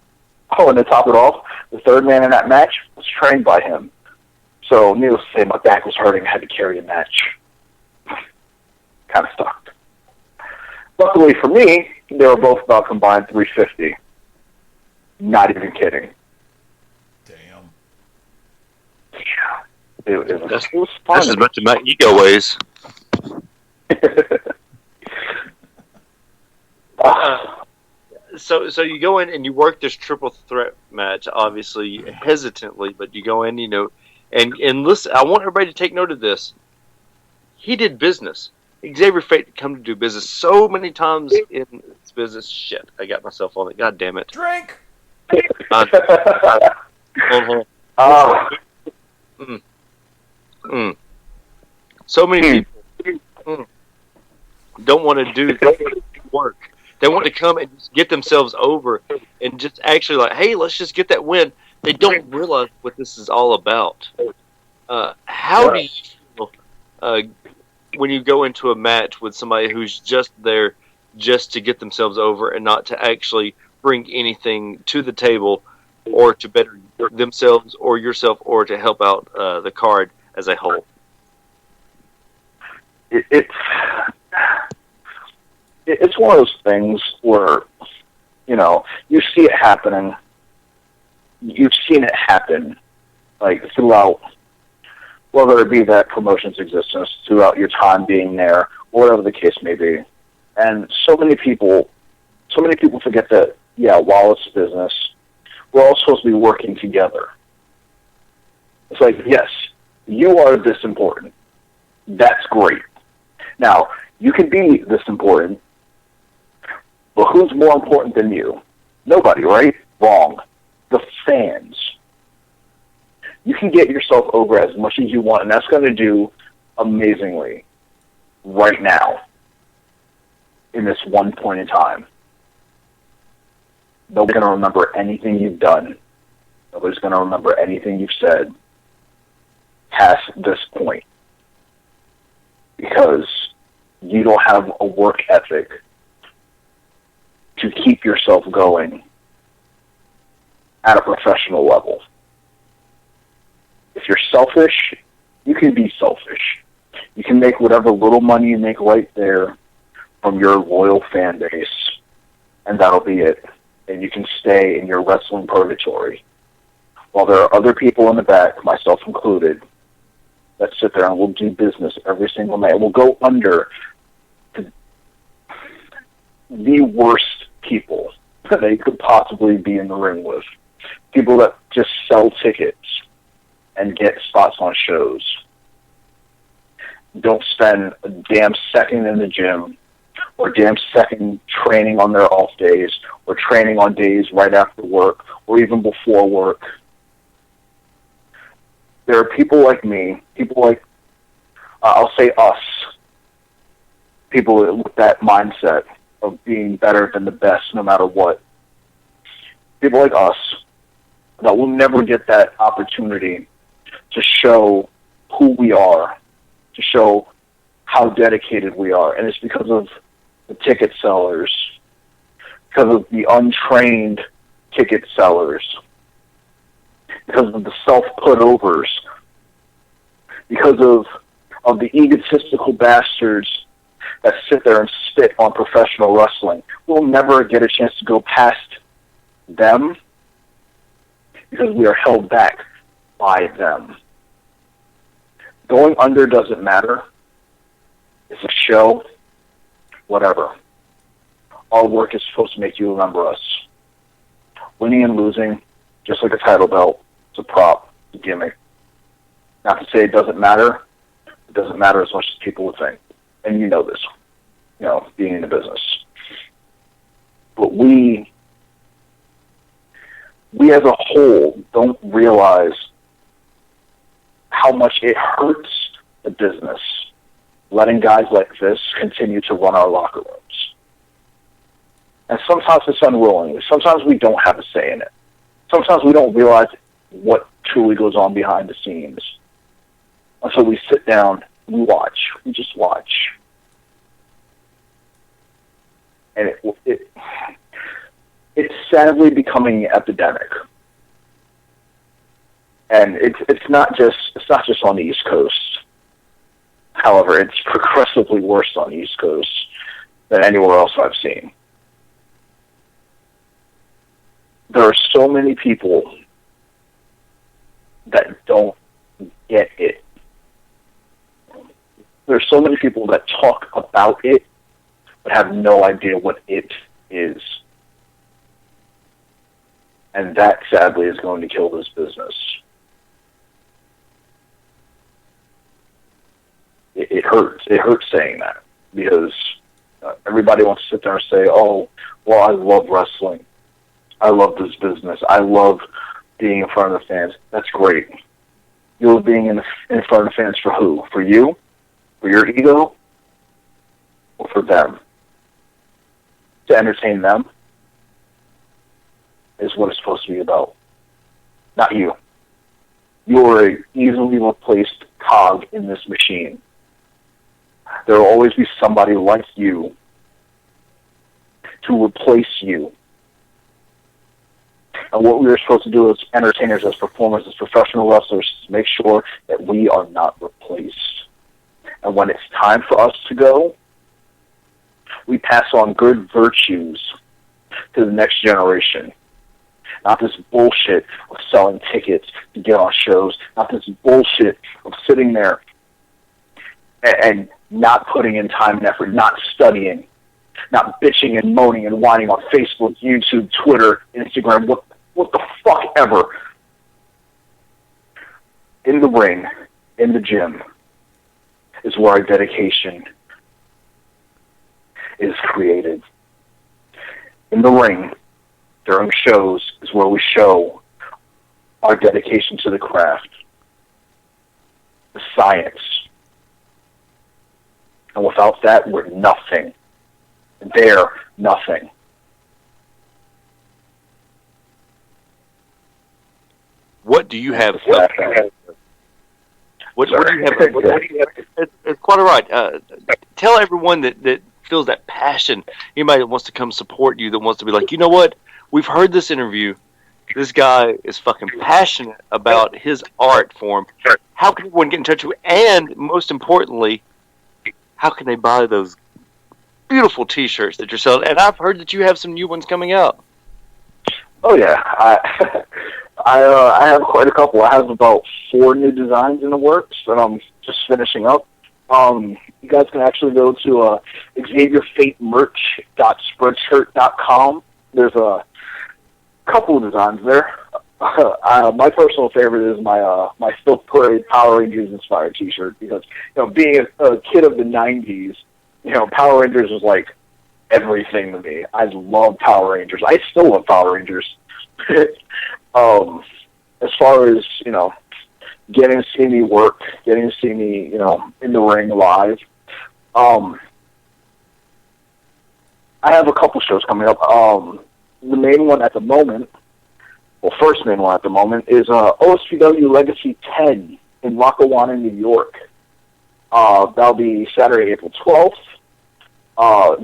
Oh, and to top it off, the third man in that match was trained by him. So, needless to say, my back was hurting. I had to carry a match. Kind of sucked. Luckily for me, they were both about combined 350. Not even kidding. Damn. Yeah. It was fun. That's as much as my ego weighs. So you go in and you work this triple threat match, obviously hesitantly, but you go in, and listen. I want everybody to take note of this. He did business. Xavier Fate come to do business so many times in this business. Shit, I got myself on it. God damn it. Drink. So many people don't want to do work. They want to come and just get themselves over and just actually like, hey, let's just get that win. They don't realize what this is all about. How do you feel when you go into a match with somebody who's just there just to get themselves over and not to actually bring anything to the table or to better themselves or yourself or to help out the card as a whole? It's one of those things where, you see it happening. You've seen it happen, like, throughout, whether it be that promotion's existence, throughout your time being there, or whatever the case may be. And so many people forget that, while it's business, we're all supposed to be working together. It's like, yes, You are this important. That's great. Now, you can be this important, but who's more important than you? Nobody, right? Wrong. The fans. You can get yourself over as much as you want, and that's going to do amazingly right now in this one point in time. Nobody's going to remember anything you've done. Nobody's going to remember anything you've said past this point, because you don't have a work ethic to keep yourself going at a professional level. If you're selfish, you can be selfish. You can make whatever little money you make right there from your loyal fan base, and that'll be it. And you can stay in your wrestling purgatory. While there are other people in the back, myself included, that sit there and will do business every single night. We'll go under the worst people that they could possibly be in the ring with. People that just sell tickets and get spots on shows. Don't spend a damn second in the gym, or damn second training on their off days, or training on days right after work, or even before work. There are people like me, people like, I'll say us, people with that mindset of being better than the best no matter what. People like us that will never get that opportunity to show who we are, to show how dedicated we are. And it's because of the ticket sellers, because of the untrained ticket sellers, because of the self-put-overs, because of the egotistical bastards that sit there and spit on professional wrestling. We'll never get a chance to go past them because we are held back by them. Going under doesn't matter. It's a show, whatever. Our work is supposed to make you remember us. Winning and losing, just like a title belt, it's a prop, it's a gimmick. Not to say it doesn't matter. It doesn't matter as much as people would think. And you know this, being in the business. But we as a whole don't realize how much it hurts the business letting guys like this continue to run our locker rooms. And sometimes it's unwillingly. Sometimes we don't have a say in it. Sometimes we don't realize what truly goes on behind the scenes. And so we sit down, we watch. We just watch. And it's sadly becoming epidemic. And it's not just on the East Coast. However, it's progressively worse on the East Coast than anywhere else I've seen. There are so many people that don't get it. There are so many people that talk about it but have no idea what it is. And that, sadly, is going to kill this business. It hurts. It hurts saying that because everybody wants to sit there and say, oh, well, I love wrestling. I love this business. I love being in front of the fans. That's great. You love being in front of the fans for who? For you? For your ego? Or for them? To entertain them is what it's supposed to be about. Not you. You are an easily replaced cog in this machine. There will always be somebody like you to replace you. And what we are supposed to do as entertainers, as performers, as professional wrestlers, is make sure that we are not replaced. And when it's time for us to go, we pass on good virtues to the next generation. Not this bullshit of selling tickets to get on shows. Not this bullshit of sitting there and not putting in time and effort, not studying, not bitching and moaning and whining on Facebook, YouTube, Twitter, Instagram, what the fuck ever. In the ring, in the gym is where our dedication is created. In the ring, during shows, is where we show our dedication to the craft, the science. And without that, we're nothing. They're nothing. What do you have? What do you have? It's quite all right. Tell everyone that feels that passion, anybody that wants to come support you, that wants to be like, you know what? We've heard this interview. This guy is fucking passionate about his art form. How can everyone get in touch with you? And most importantly, how can they buy those beautiful T-shirts that you're selling? And I've heard that you have some new ones coming out. Oh yeah, I have quite a couple. I have about 4 new designs in the works that I'm just finishing up. You guys can actually go to XavierFateMerch.Spreadshirt.com. There's a couple of designs there. My personal favorite is my Filth Parade Power Rangers inspired T-shirt because being a kid of the '90s, Power Rangers was like everything to me. I love Power Rangers. I still love Power Rangers. As far as getting to see me work, getting to see me in the ring live. I have a couple shows coming up. The main one at the moment, first main one at the moment, is OSPW Legacy 10 in Lackawanna, New York. That'll be Saturday, April 12th.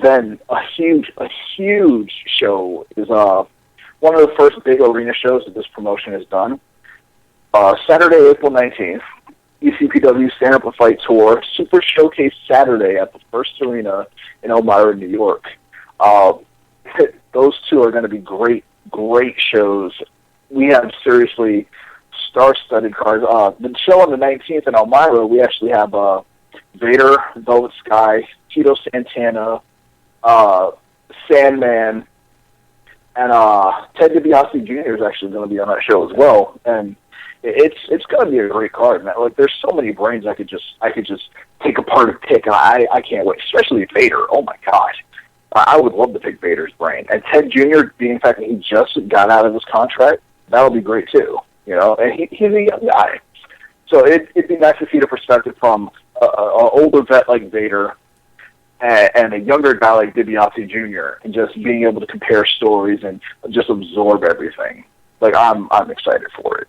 Then a huge show is one of the first big arena shows that this promotion has done. Saturday, April 19th, ECPW Stand Up and Fight Tour, Super Showcase Saturday at the First Arena in Elmira, New York. Those two are going to be great shows. We have seriously star-studded cards. The show on the 19th in Elmira, we actually have Vader, Velvet Sky, Tito Santana, Sandman, and Ted DiBiase Jr. is actually going to be on that show as well. And it's going to be a great card. Man. Like, there's so many brains I could just take apart and pick, and I can't wait. Especially Vader. Oh my God, I would love to pick Vader's brain. And Ted Jr. being the fact that he just got out of his contract, that'll be great too. And he's a young guy, so it'd be nice to see the perspective from an older vet like Vader and a younger guy like DiBiase Jr. and just being able to compare stories and just absorb everything. Like, I'm excited for it.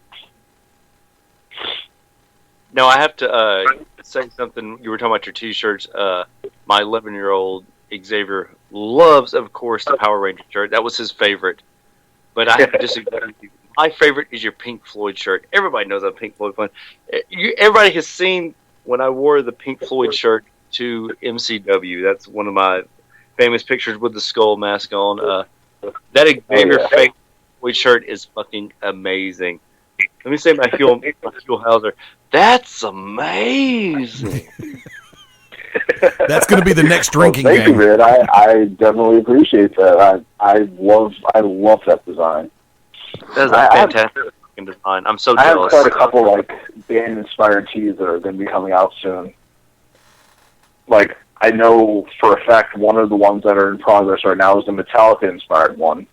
Now, I have to say something. You were talking about your T-shirts. My 11-year-old Xavier loves, of course, the Power Ranger shirt. That was his favorite. But I have to disagree with you. My favorite is your Pink Floyd shirt. Everybody knows I'm a Pink Floyd fan. Everybody has seen when I wore the Pink Floyd shirt to MCW. That's one of my famous pictures with the skull mask on. That Xavier Floyd shirt is fucking amazing. Let me say my Huell Hauser. That's amazing. That's going to be the next drinking game. Thank you, man. I definitely appreciate that. I love that design. That's a fantastic design. I'm so jealous. I have quite a couple band inspired tees that are going to be coming out soon. Like, I know for a fact one of the ones that are in progress right now is the Metallica inspired one,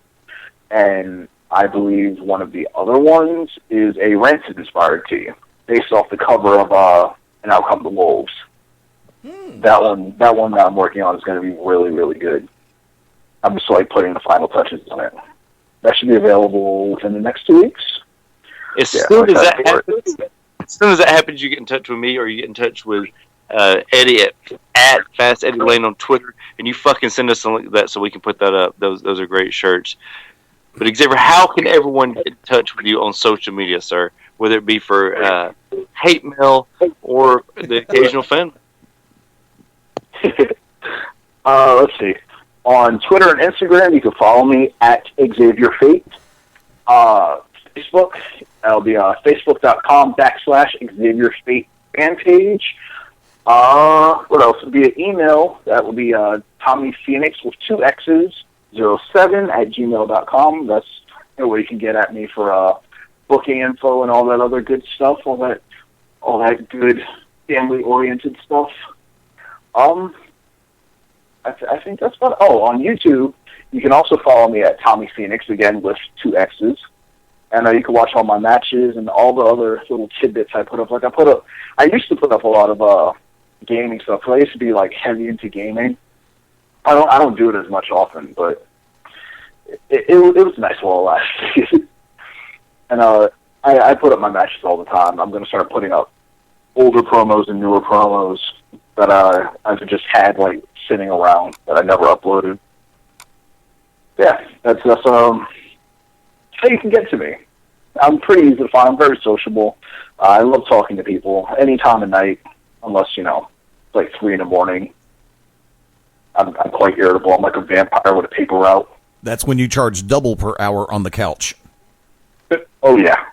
and I believe one of the other ones is a Rancid inspired tee based off the cover of And Out Come the Wolves. That one that I'm working on is going to be really, really good. I'm just putting the final touches on it. That should be available within the next 2 weeks. As soon as that happens, you get in touch with me, or you get in touch with Eddie at Fast Eddie Lane on Twitter, and you fucking send us something like that so we can put that up. Those are great shirts. But Xavier, how can everyone get in touch with you on social media, sir? Whether it be for hate mail or the occasional fan. Let's see. On Twitter and Instagram, you can follow me at Xavier Fate. Facebook, that'll be facebook.com/Xavier Fate fan page. What else? Via email, that will be Tommy Phoenix with 2 X's, 07@gmail.com. That's where you can get at me for booking info and all that other good stuff, all that all that good family-oriented stuff. I think that's about. Oh, on YouTube, you can also follow me at Tommy Phoenix, again with 2 X's. And you can watch all my matches and all the other little tidbits I put up. Like I used to put up a lot of gaming stuff. So I used to be like heavy into gaming. I don't do it as much often, but it was nice while it lasted. And I put up my matches all the time. I'm going to start putting up older promos and newer promos that I've just had like sitting around that I never uploaded. Yeah, that's how you can get to me. I'm pretty easy to find. I'm very sociable. I love talking to people any time of night, unless, it's like 3 in the morning. I'm quite irritable. I'm like a vampire with a paper route. That's when you charge double per hour on the couch. Oh, yeah.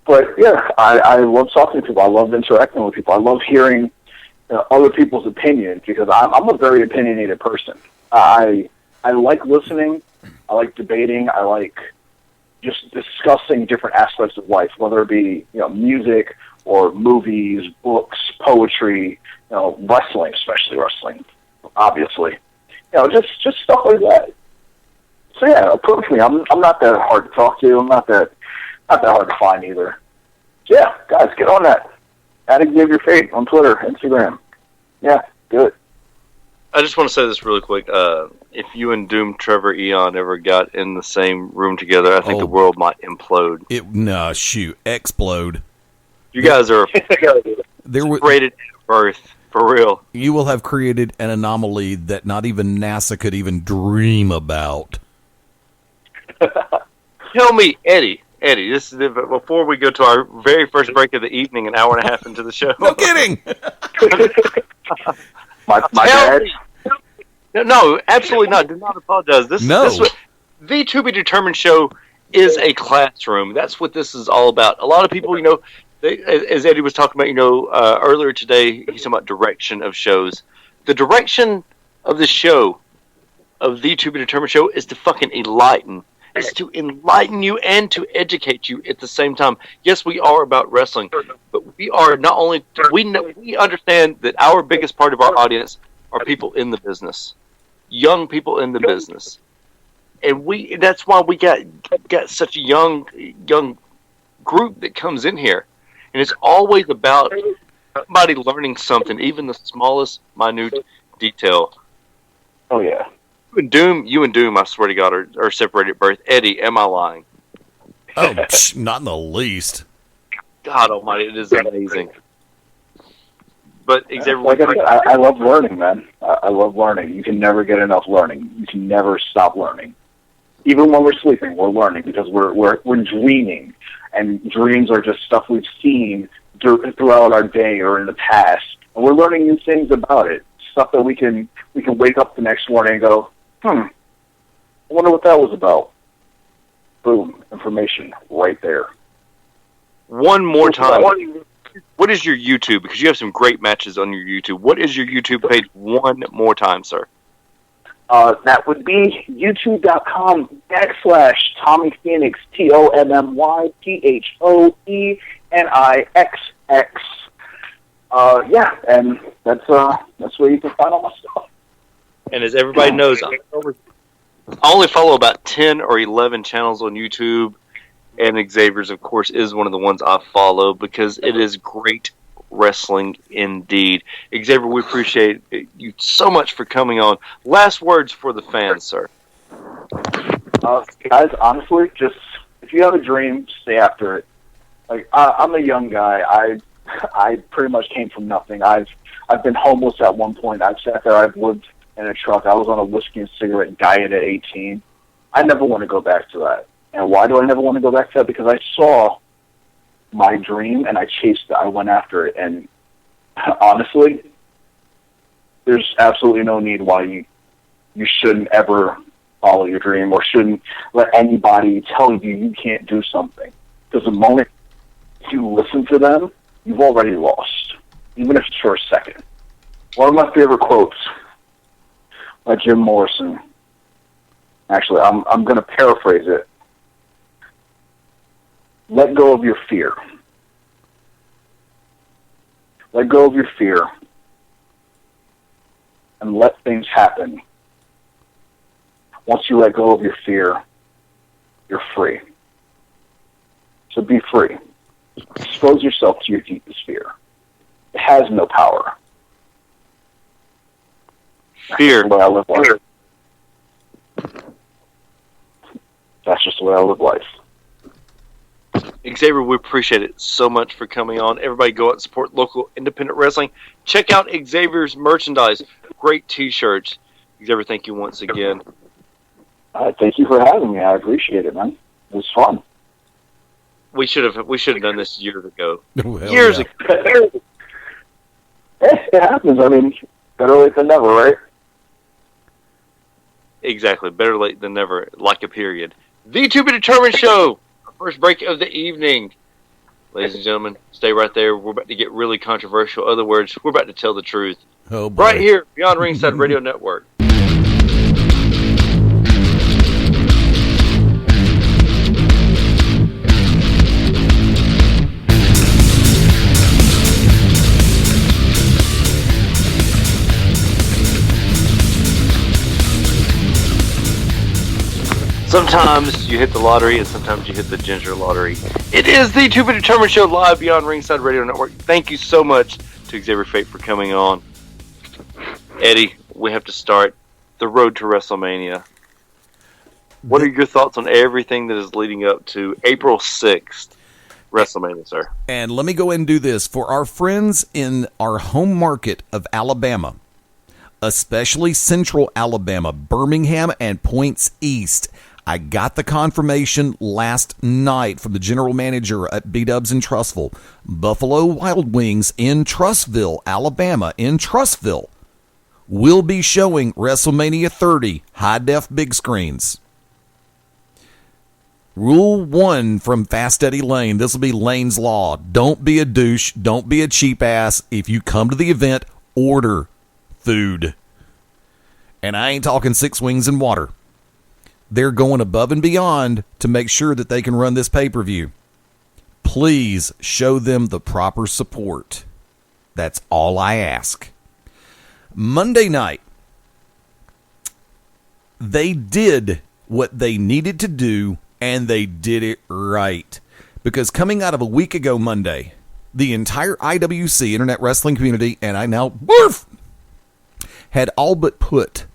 But, yeah, I love talking to people. I love interacting with people. I love hearing other people's opinions because I'm a very opinionated person. I like listening. I like debating. I like just discussing different aspects of life, whether it be music or movies, books, poetry, wrestling, especially wrestling, obviously. Just stuff like that. So yeah, approach me. I'm not that hard to talk to. I'm not that hard to find either. So yeah, guys, get on that. At Xavier Fate on Twitter, Instagram. Yeah, do it. I just want to say this really quick. If you and Doom Trevor Eon ever got in the same room together, I think the world might implode. Explode. You guys are rated at birth, for real. You will have created an anomaly that not even NASA could even dream about. Tell me, Eddie, this is before we go to our very first break of the evening, an hour and a half into the show. No kidding! My dad. No, absolutely not. Do not apologize. The To Be Determined show is a classroom. That's what this is all about. A lot of people, as Eddie was talking about, earlier today, he's talking about direction of shows. The direction of the show, of the To Be Determined show, is to fucking enlighten. It's to enlighten you and to educate you at the same time. Yes, we are about wrestling, but we are not only we understand that our biggest part of our audience are people in the business, young people in the business, and that's why we got such a young group that comes in here, and it's always about somebody learning something, even the smallest minute detail. Oh yeah. You and Doom, I swear to God, are separated at birth. Eddie, am I lying? Oh, not in the least. God almighty, it is amazing. But Xavier, like I said, I love learning, man. I love learning. You can never get enough learning. You can never stop learning. Even when we're sleeping, we're learning because we're dreaming, and dreams are just stuff we've seen throughout our day or in the past, and we're learning new things about it. Stuff that we can wake up the next morning and go, I wonder what that was about. Boom, information right there. One more time. What is your YouTube? Because you have some great matches on your YouTube. What is your YouTube page one more time, sir? That would be youtube.com/Tommy Phoenix, TOMMYPHOENIXX. Yeah, and that's where you can find all my stuff. And as everybody knows, I only follow about 10 or 11 channels on YouTube, and Xavier's, of course, is one of the ones I follow because it is great wrestling indeed. Xavier, we appreciate you so much for coming on. Last words for the fans, sir. Guys, honestly, just if you have a dream, stay after it. Like I'm a young guy. I pretty much came from nothing. I've been homeless at one point. I've sat there. I've lived in a truck. I was on a whiskey and cigarette diet at 18. I never want to go back to that. And why do I never want to go back to that? Because I saw my dream and I chased it. I went after it. And honestly, there's absolutely no need why you shouldn't ever follow your dream or shouldn't let anybody tell you can't do something. Because the moment you listen to them, you've already lost, even if it's for a second. One of my favorite quotes by Jim Morrison. Actually, I'm going to paraphrase it. let go of your fear. Let go of your fear and let things happen. Once you let go of your fear, you're free. So be free. Expose yourself to your deepest fear. It has no power. Fear. That's the way I live life. That's just the way I live life. Xavier, we appreciate it so much for coming on. Everybody go out and support local independent wrestling. Check out Xavier's merchandise. Great T-shirts. Xavier, thank you once again. Thank you for having me. I appreciate it, man. It was fun. We should have done this years ago. Well, Years yeah. ago. It happens. I mean, better late than never, right? Exactly. Better late than never, like a period. The To Be Determined Show. Our first break of the evening. Ladies and gentlemen, stay right there. We're about to get really controversial. In other words, we're about to tell the truth. Oh, boy. Right here, Beyond Ringside Radio Network. Sometimes you hit the lottery and sometimes you hit the ginger lottery. It is the To Be Determined Show live Beyond Ringside Radio Network. Thank you so much to Xavier Fate for coming on. Eddie, we have to start the road to WrestleMania. What are your thoughts on everything that is leading up to April 6th, WrestleMania, sir? And let me go ahead and do this. For our friends in our home market of Alabama, especially Central Alabama, Birmingham, and Points East, I got the confirmation last night from the general manager at B-Dubs in Trussville. Buffalo Wild Wings in Trussville, Alabama, in Trussville, will be showing WrestleMania 30 high-def big screens. Rule 1 from Fast Eddie Lane. This will be Lane's Law. Don't be a douche. Don't be a cheap ass. If you come to the event, order food. And I ain't talking 6 wings and water. They're going above and beyond to make sure that they can run this pay-per-view. Please show them the proper support. That's all I ask. Monday night, they did what they needed to do, and they did it right. Because coming out of a week ago Monday, the entire IWC, Internet Wrestling Community, and I now, woof, had all but put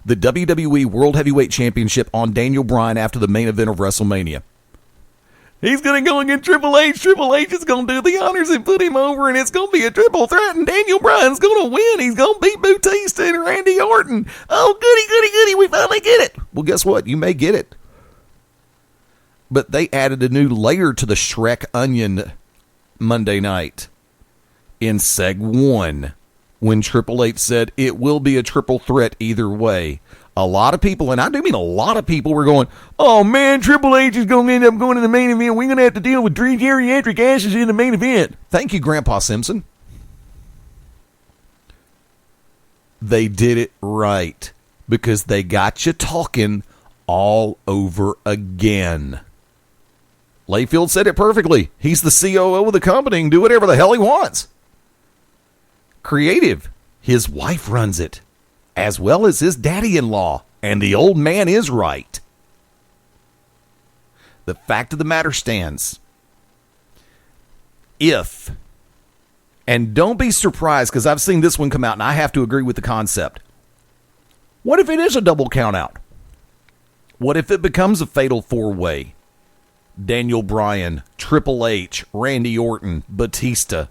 the WWE World Heavyweight Championship on Daniel Bryan after the main event of WrestleMania. He's going to go against Triple H. Triple H is going to do the honors and put him over, and it's going to be a triple threat, and Daniel Bryan's going to win. He's going to beat Bautista and Randy Orton. Oh, goody, goody, goody, we finally get it. Well, guess what? You may get it. But they added a new layer to the Shrek onion Monday night in Seg 1. When Triple H said it will be a triple threat either way. A lot of people, and I do mean a lot of people, were going, oh man, Triple H is going to end up going to the main event. We're going to have to deal with 3 geriatric ashes in the main event. Thank you, Grandpa Simpson. They did it right because they got you talking all over again. Layfield said it perfectly. He's the COO of the company and do whatever the hell he wants. Creative. His wife runs it, as well as his daddy-in-law, and the old man is right. The fact of the matter stands. If, and don't be surprised because I've seen this one come out and I have to agree with the concept. What if it is a double count out? What if it becomes a fatal 4-way? Daniel Bryan, Triple H, Randy Orton, Batista.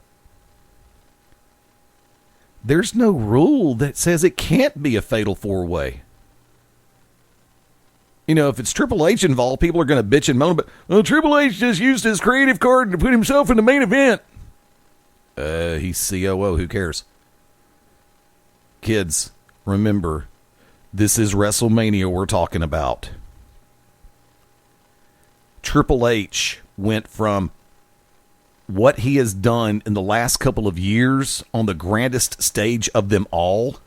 There's no rule that says it can't be a fatal 4-way. You know, if it's Triple H involved, people are going to bitch and moan, but well, Triple H just used his creative card to put himself in the main event. He's COO. Who cares? Kids, remember, this is WrestleMania we're talking about. Triple H went from what he has done in the last couple of years on the grandest stage of them all.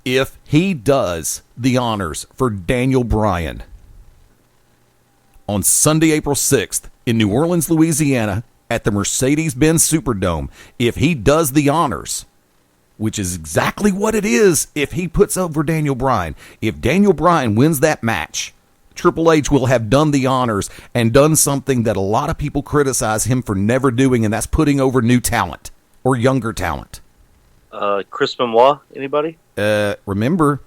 If he does the honors for Daniel Bryan on Sunday, April 6th in New Orleans, Louisiana at the Mercedes-Benz Superdome. If he does the honors, which is exactly what it is if he puts over Daniel Bryan, if Daniel Bryan wins that match, Triple H will have done the honors and done something that a lot of people criticize him for never doing, and that's putting over new talent or younger talent. Chris Benoit, anybody? Remember,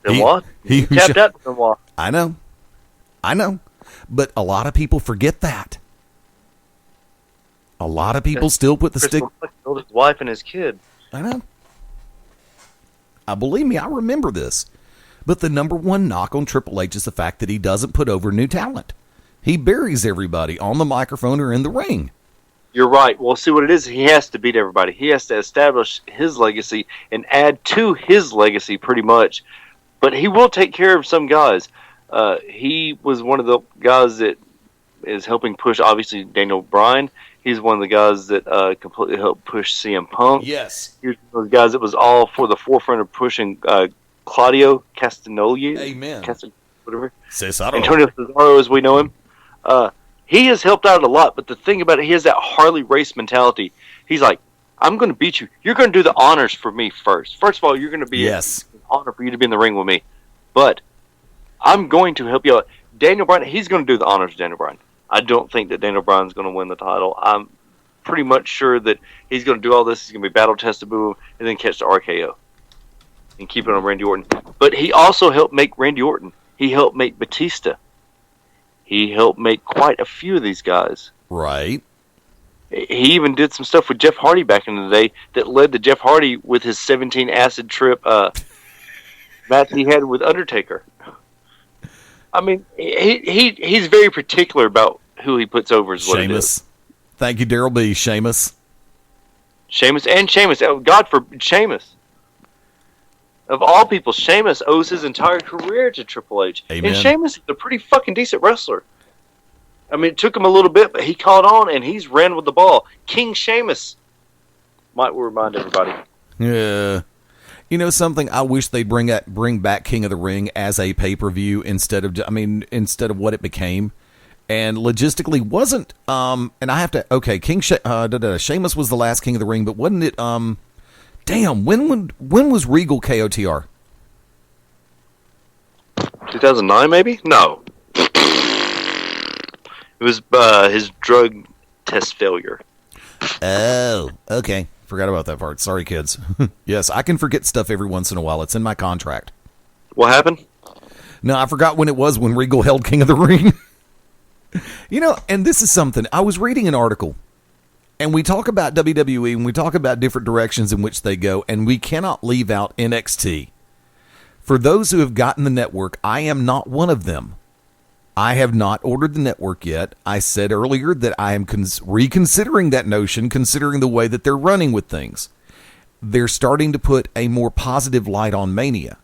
Benoit? he tapped out to Benoit. I know. But a lot of people forget that. A lot of people still put the Chris stick. Benoit killed his wife and his kid. I know. Believe me, I remember this. But the number one knock on Triple H is the fact that he doesn't put over new talent. He buries everybody on the microphone or in the ring. You're right. Well, see what it is. He has to beat everybody. He has to establish his legacy and add to his legacy pretty much. But he will take care of some guys. He was one of the guys that is helping push, obviously, Daniel Bryan. He's one of the guys that completely helped push CM Punk. Yes. He was one of the guys that was all for the forefront of pushing Claudio Castagnoli. Amen. Whatever. Cesaro. Antonio Cesaro, as we know him. He has helped out a lot, but the thing about it, he has that Harley Race mentality. He's like, I'm going to beat you. You're going to do the honors for me first. First of all, you're going to be an honor for you to be in the ring with me. But I'm going to help you out. Daniel Bryan, he's going to do the honors to Daniel Bryan. I don't think that Daniel Bryan's going to win the title. I'm pretty much sure that he's going to do all this. He's going to be battle tested, boom, and then catch the RKO and keep it on Randy Orton. But he also helped make Randy Orton. He helped make Batista. He helped make quite a few of these guys. Right. He even did some stuff with Jeff Hardy back in the day that led to Jeff Hardy with his 17 acid trip match he had with Undertaker. I mean, he's very particular about who he puts over. Is what it is. Sheamus. Thank you, Daryl B. Sheamus. Sheamus. Oh, God for Sheamus. Of all people, Sheamus owes his entire career to Triple H. Amen. And Sheamus is a pretty fucking decent wrestler. I mean, it took him a little bit, but he caught on and he's ran with the ball. King Sheamus. Might remind everybody. Yeah. You know something? I wish they'd bring back King of the Ring as a pay-per-view instead of what it became. And logistically wasn't and I have to Sheamus was the last King of the Ring, but wasn't it damn, when was Regal KOTR? 2009 maybe? No. It was his drug test failure. Oh, okay. Forgot about that part. Sorry, kids. Yes, I can forget stuff every once in a while. It's in my contract. What happened? No, I forgot when it was when Regal held King of the Ring. You know, and this is something. I was reading an article, and we talk about WWE, and we talk about different directions in which they go, and we cannot leave out NXT. For those who have gotten the network, I am not one of them. I have not ordered the network yet. I said earlier that I am reconsidering that notion, considering the way that they're running with things. They're starting to put a more positive light on Mania.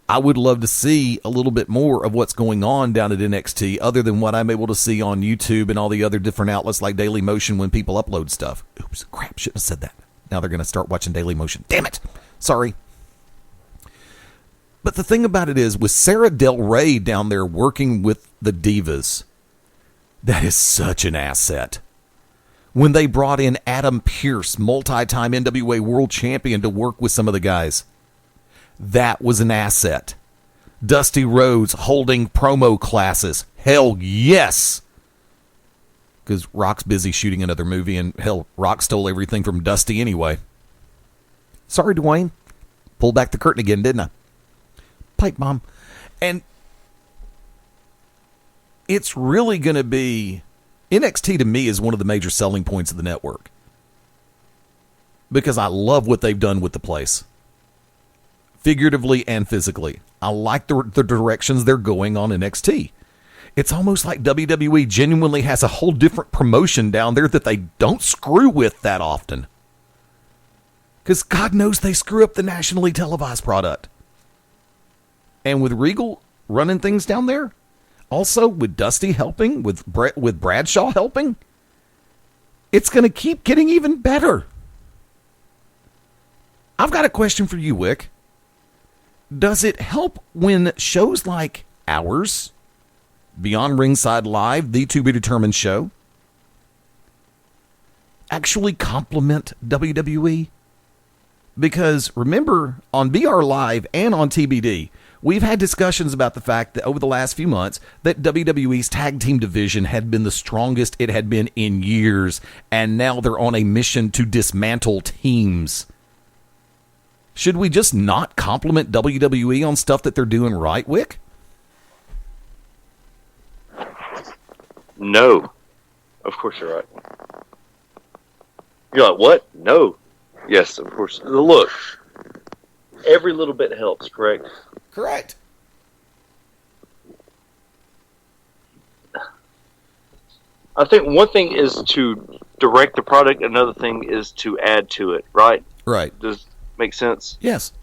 I would love to see a little bit more of what's going on down at NXT other than what I'm able to see on YouTube and all the other different outlets like Daily Motion when people upload stuff. Oops, crap, shouldn't have said that. Now they're going to start watching Daily Motion. Damn it. Sorry. But the thing about it is, with Sarah Del Rey down there working with the Divas, that is such an asset. When they brought in Adam Pearce, multi-time NWA World Champion, to work with some of the guys, that was an asset. Dusty Rhodes holding promo classes. Hell yes. Because Rock's busy shooting another movie, and hell, Rock stole everything from Dusty anyway. Sorry, Dwayne. Pulled back the curtain again, didn't I? Pipe bomb. And it's really going to be... NXT to me is one of the major selling points of the network. Because I love what they've done with the place. Figuratively and physically. I like the directions they're going on NXT. It's almost like WWE genuinely has a whole different promotion down there that they don't screw with that often. Because God knows they screw up the nationally televised product. And with Regal running things down there, also with Dusty helping, with Bradshaw helping, it's going to keep getting even better. I've got a question for you, Wick. Does it help when shows like ours Beyond Ringside Live, the To Be Determined show, actually complement WWE? Because remember, on BR Live and on TBD, we've had discussions about the fact that over the last few months that WWE's tag team division had been the strongest it had been in years, and now they're on a mission to dismantle teams. Should we just not compliment WWE on stuff that they're doing right, Wick? No. Of course you're right. You're like, what? No. Yes, of course. Look, every little bit helps, correct? Correct. I think one thing is to direct the product, another thing is to add to it, right? Right. Does it make sense? Yes.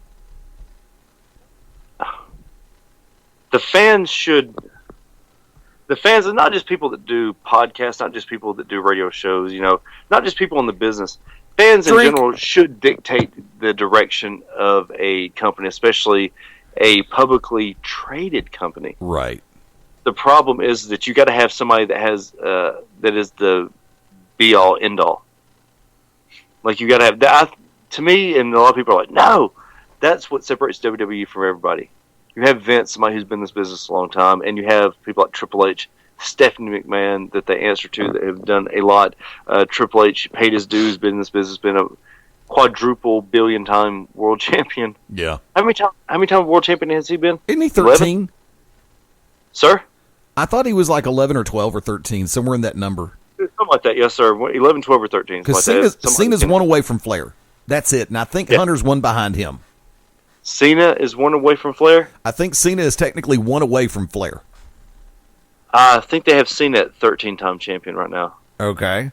The fans are not just people that do podcasts, not just people that do radio shows, not just people in the business. Fans in general should dictate the direction of a company, especially a publicly traded company. Right. The problem is that you got to have somebody that has that is the be all end all. Like you got to have that. To me, and a lot of people are like, no, that's what separates WWE from everybody. You have Vince, somebody who's been in this business a long time, and you have people like Triple H, Stephanie McMahon that they answer to that have done a lot. Triple H paid his dues, been in this business, been a quadruple billion-time world champion. Yeah. How many times world champion has he been? Isn't he 13? 11? Sir? I thought he was like 11 or 12 or 13, somewhere in that number. Something like that, yes, sir. 11, 12, or 13. Because Cena's one away from Flair. That's it. And I think Hunter's one behind him. Cena is one away from Flair? I think Cena is technically one away from Flair. I think they have Cena at 13-time champion right now. Okay.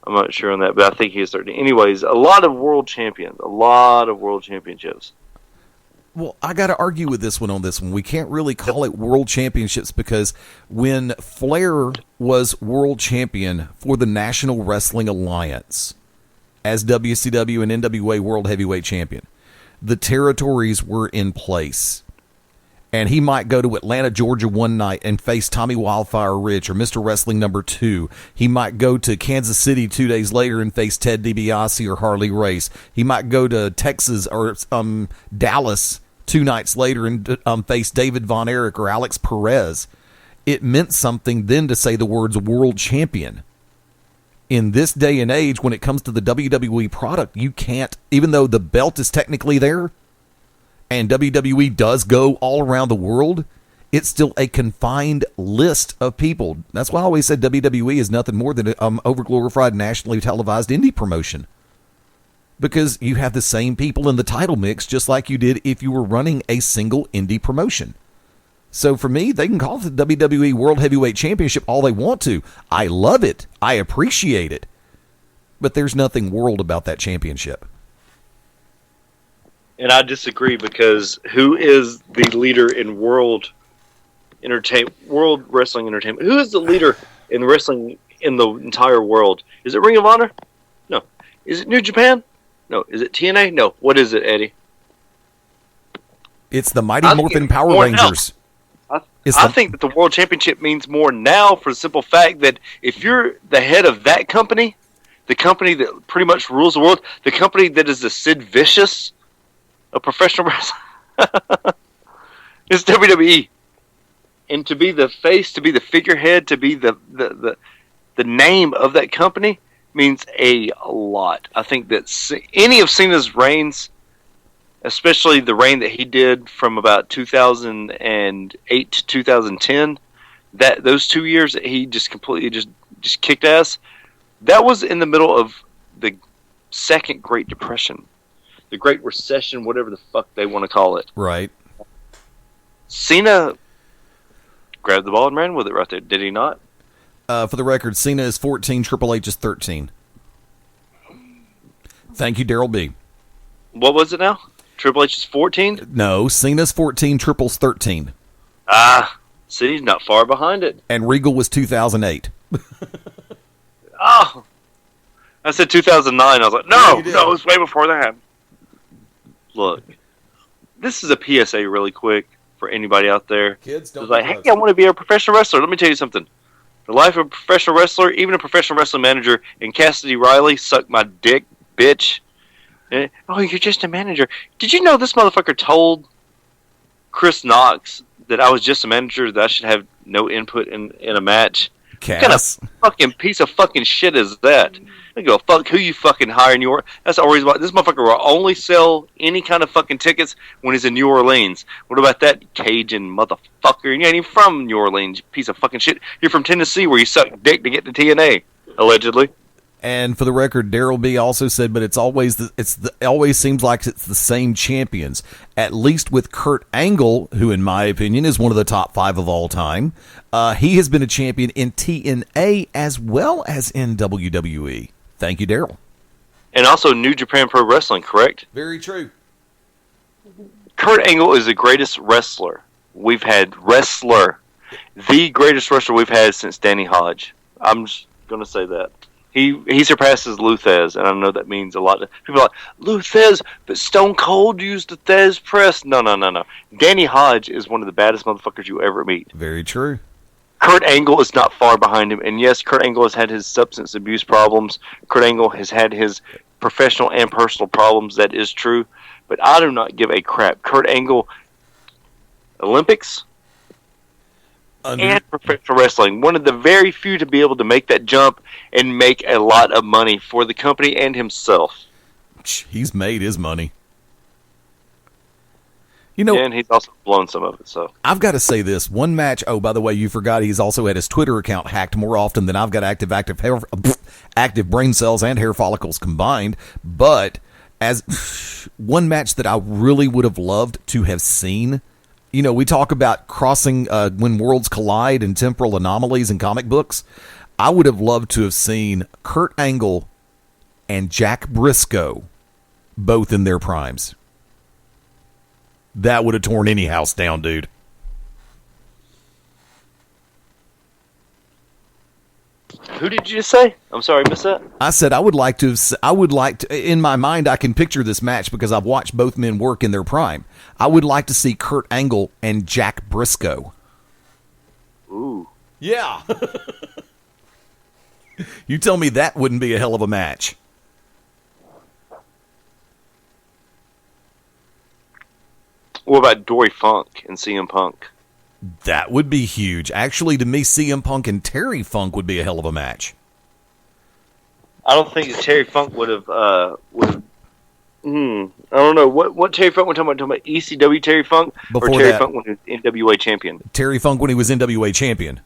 I'm not sure on that, but I think he is 13. Anyways, a lot of world champions. A lot of world championships. Well, I got to argue with this one on this one. We can't really call it world championships because when Flair was world champion for the National Wrestling Alliance as WCW and NWA World Heavyweight Champion, the territories were in place. And he might go to Atlanta, Georgia one night and face Tommy Wildfire Rich or Mr. Wrestling number 2. He might go to Kansas City 2 days later and face Ted DiBiase or Harley Race. He might go to Texas or Dallas 2 nights later and face David Von Erich or Alex Perez. It meant something then to say the words world champion. In this day and age, when it comes to the WWE product, you can't, even though the belt is technically there, and WWE does go all around the world, it's still a confined list of people. That's why I always said WWE is nothing more than an overglorified, nationally televised indie promotion. Because you have the same people in the title mix just like you did if you were running a single indie promotion. So for me, they can call it the WWE World Heavyweight Championship all they want to. I love it. I appreciate it. But there's nothing world about that championship. And I disagree because who is the leader in world wrestling entertainment? Who is the leader in wrestling in the entire world? Is it Ring of Honor? No. Is it New Japan? No. Is it TNA? No. What is it, Eddie? It's the Mighty Morphin Power Rangers. I think that the World Championship means more now for the simple fact that if you're the head of that company, the company that pretty much rules the world, the company that is the Sid Vicious of professional wrestling, is WWE. And to be the face, to be the figurehead, to be the name of that company means a lot. I think that any of Cena's reigns, especially the reign that he did from about 2008 to 2010, that those 2 years that he just completely just kicked ass, that was in the middle of the second Great Depression, the Great Recession, whatever the fuck they want to call it. Right. Cena grabbed the ball and ran with it right there, did he not? For the record, Cena is 14, Triple H is 13. Thank you, Daryl B. What was it now? Triple H is 14? No, Cena's 14, Triple's 13. See, he's not far behind it. And Regal was 2008. Oh, I said 2009. I was like, no, it was way before that. Look, this is a PSA really quick. for anybody out there. Kids don't It's like, do hey, drugs. I want to be a professional wrestler. Let me tell you something. The life of a professional wrestler, even a professional wrestling manager, and Cassidy Riley suck my dick, bitch. Oh, you're just a manager. Did you know this motherfucker told Chris Knox that I was just a manager, that I should have no input in a match? What kind of Cass. fucking piece of fucking shit is that? I go, fuck who you fucking hire in New Orleans. That's always why this motherfucker will only sell any kind of fucking tickets when he's in New Orleans. What about that Cajun motherfucker? And you ain't even from New Orleans, you piece of fucking shit. You're from Tennessee where you suck dick to get to TNA, allegedly. And for the record, Daryl B also said, but it's always always seems like it's the same champions. At least with Kurt Angle, who in my opinion is one of the top 5 of all time, he has been a champion in TNA as well as in WWE. Thank you, Daryl. And also New Japan Pro Wrestling, correct? Very true. Kurt Angle is the greatest wrestler we've had. The greatest wrestler we've had since Danny Hodge. I'm just going to say that. He surpasses Lou Thesz, and I know that means a lot. People are like, Lou Thesz, but Stone Cold used the Thesz press. No. Danny Hodge is one of the baddest motherfuckers you ever meet. Very true. Kurt Angle is not far behind him, and yes, Kurt Angle has had his substance abuse problems. Kurt Angle has had his professional and personal problems. That is true, but I do not give a crap. Kurt Angle, Olympics and professional wrestling, one of the very few to be able to make that jump and make a lot of money for the company and himself. He's made his money. You know, And he's also blown some of it. So I've got to say this one match. Oh, by the way, you forgot he's also had his Twitter account hacked more often than I've got active brain cells and hair follicles combined. But as one match that I really would have loved to have seen, you know, we talk about crossing when worlds collide and temporal anomalies in comic books. I would have loved to have seen Kurt Angle and Jack Briscoe both in their primes. That would have torn any house down, dude. who did you say? I'm sorry, I missed that. I said I would like to, in my mind, I can picture this match because I've watched both men work in their prime. I would like to see Kurt Angle and Jack Briscoe. Ooh. Yeah. You tell me that wouldn't be a hell of a match. What about Dory Funk and CM Punk? That would be huge. Actually, to me, CM Punk and Terry Funk would be a hell of a match. I don't think that Terry Funk would have. I don't know what Terry Funk we're talking about. ECW Terry Funk Before or Terry that- Funk when he was NWA champion? Terry Funk when he was NWA champion.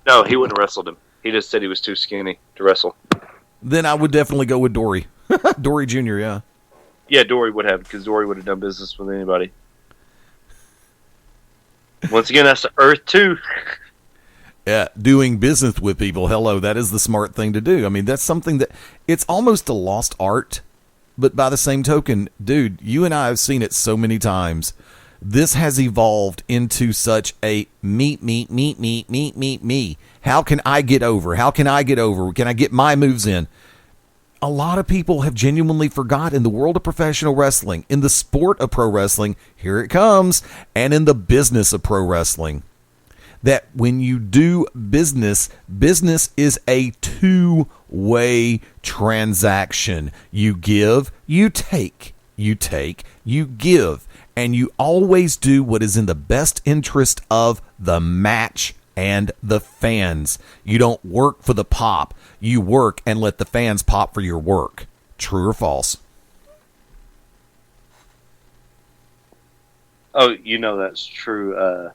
No, he wouldn't have wrestled him. He just said he was too skinny to wrestle. Then I would definitely go with Dory. Dory Jr., yeah. Yeah, Dory would have, because Dory would have done business with anybody. Once again, that's the Earth too. Yeah, doing business with people. Hello, that is the smart thing to do. I mean, that's something that it's almost a lost art, but by the same token, dude, you and I have seen it so many times. This has evolved into such a me. How can I get over? How can I get over? Can I get my moves in? A lot of people have genuinely forgot in the world of professional wrestling, in the sport of pro wrestling, here it comes, and in the business of pro wrestling, that when you do business, business is a two-way transaction. You give, you take, you take, you give, and you always do what is in the best interest of the match and the fans. You don't work for the pop. You work and let the fans pop for your work. True or false? Oh, you know that's true. I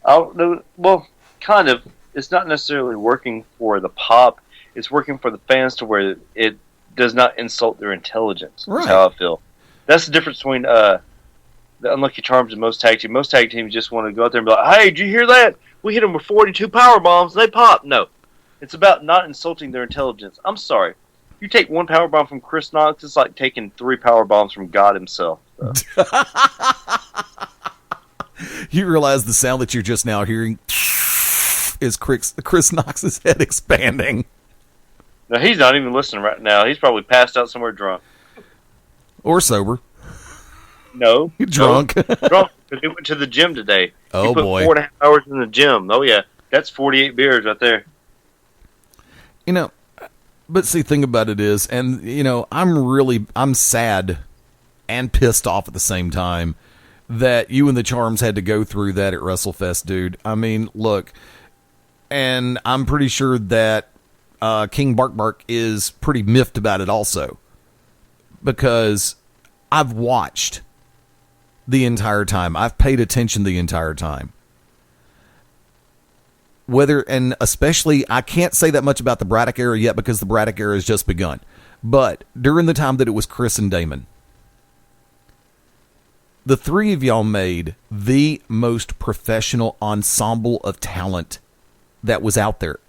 don't know. Well, kind of. It's not necessarily working for the pop. It's working for the fans to where it does not insult their intelligence. Right. That's how I feel. That's the difference between the Unlucky Charms and most tag teams. Most tag teams just want to go out there and be like, "Hey, did you hear that? We hit them with 42 power bombs. They pop." No, it's about not insulting their intelligence. I'm sorry. You take one power bomb from Chris Knox, it's like taking 3 power bombs from God himself. So. You realize the sound that you're just now hearing is Chris Knox's head expanding. No, he's not even listening right now. He's probably passed out somewhere drunk. Or sober. No. Drunk. Drunk. Because he went to the gym today. Oh, he put boy. 4.5 hours in the gym. Oh, yeah. That's 48 beers right there. You know, but see, thing about it is, and, you know, I'm sad and pissed off at the same time that you and the Charms had to go through that at WrestleFest, dude. I mean, look, and I'm pretty sure that King Bark Bark is pretty miffed about it also, because I've watched the entire time. I've paid attention the entire time. Whether, and especially, I can't say that much about the Braddock era yet because the Braddock era has just begun. But during the time that it was Chris and Damon, the three of y'all made the most professional ensemble of talent that was out there.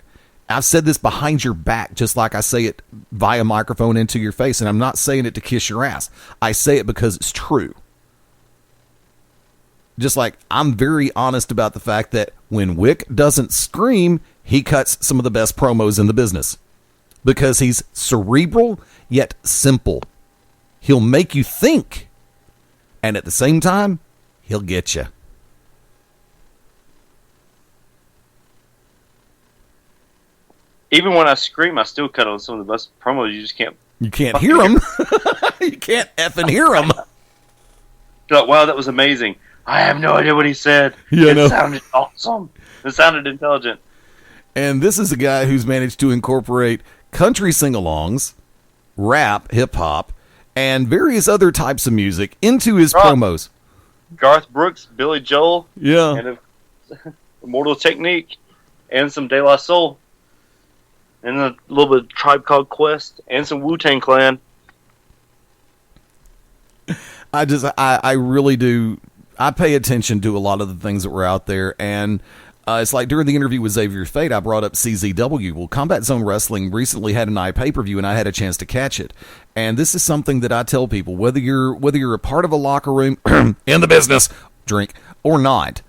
I've said this behind your back, just like I say it via microphone into your face, and I'm not saying it to kiss your ass. I say it because it's true. Just like I'm very honest about the fact that when Wick doesn't scream, he cuts some of the best promos in the business. Because he's cerebral, yet simple. He'll make you think. And at the same time, he'll get you. Even when I scream, I still cut on some of the best promos. You just can't. You can't hear them. You can't effing hear them. You're like, wow, that was amazing. I have no idea what he said. Yeah, it sounded awesome. It sounded intelligent. And this is a guy who's managed to incorporate country sing-alongs, rap, hip-hop, and various other types of music into his promos. Garth Brooks, Billy Joel, Yeah. and Immortal Technique, and some De La Soul, and a little bit of Tribe Called Quest, and some Wu-Tang Clan. I really do. I pay attention to a lot of the things that were out there, and it's like during the interview with Xavier Fate, I brought up CZW. Well, Combat Zone Wrestling recently had an pay-per-view, and I had a chance to catch it. And this is something that I tell people, whether you're a part of a locker room in the business, drink, or not.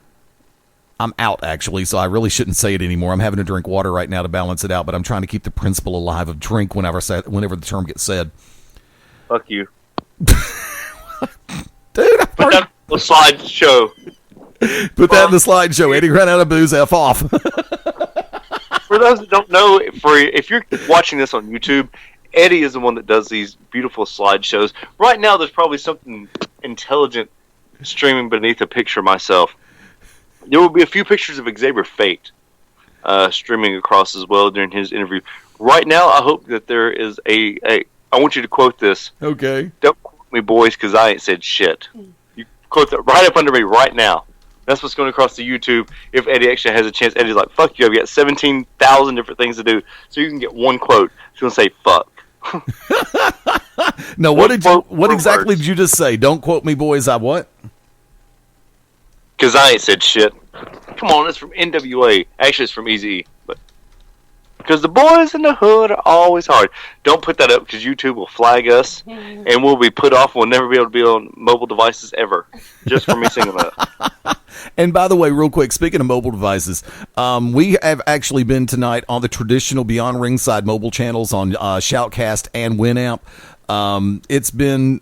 I'm out, actually, so I really shouldn't say it anymore. I'm having to drink water right now to balance it out, but I'm trying to keep the principle alive of drink whenever the term gets said. Fuck you. Dude, Put that on the slideshow. Put that in the slideshow. Eddie ran out of booze, F off. For those that don't know, if you're watching this on YouTube, Eddie is the one that does these beautiful slideshows. Right now, there's probably something intelligent streaming beneath a picture of myself. There will be a few pictures of Xavier Fate streaming across as well during his interview. Right now, I hope that there is I want you to quote this. Okay. Don't quote me, boys, because I ain't said shit. You quote that right up under me right now. That's what's going across to YouTube. If Eddie actually has a chance, Eddie's like, fuck you, I've got 17,000 different things to do. So you can get one quote. He's going to say, fuck. No, what exactly did you just say? Don't quote me, boys. I what? Because I ain't said shit. Come on, it's from NWA. Actually, it's from Eazy-E. But because the boys in the hood are always hard. Don't put that up because YouTube will flag us and we'll be put off. We'll never be able to be on mobile devices ever. Just for me singing that. And by the way, real quick, speaking of mobile devices, we have actually been tonight on the traditional Beyond Ringside mobile channels on Shoutcast and Winamp.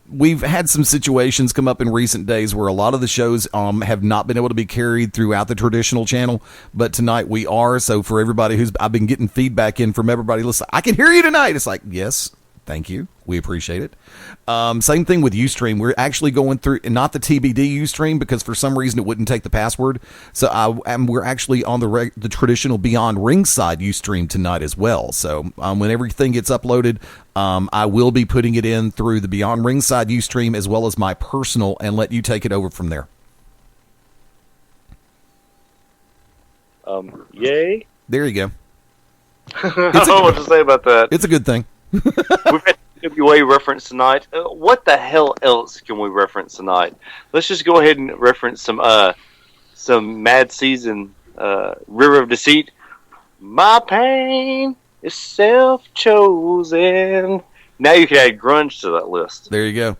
We've had some situations come up in recent days where a lot of the shows have not been able to be carried throughout the traditional channel, but tonight we are. So for everybody I've been getting feedback in from everybody, listen, I can hear you tonight. It's like, yes, thank you. We appreciate it. Same thing with Ustream. We're actually going through, not the TBD Ustream, because for some reason it wouldn't take the password. So we're actually on the traditional Beyond Ringside Ustream tonight as well. So when everything gets uploaded, I will be putting it in through the Beyond Ringside Ustream as well as my personal, and let you take it over from there. Yay. There you go. I don't know what to say about that. It's a good thing. We've had NWA reference tonight. What the hell else can we reference tonight? Let's just go ahead and reference some Mad Season, River of Deceit. My pain is self-chosen. Now you can add grunge to that list. There you go.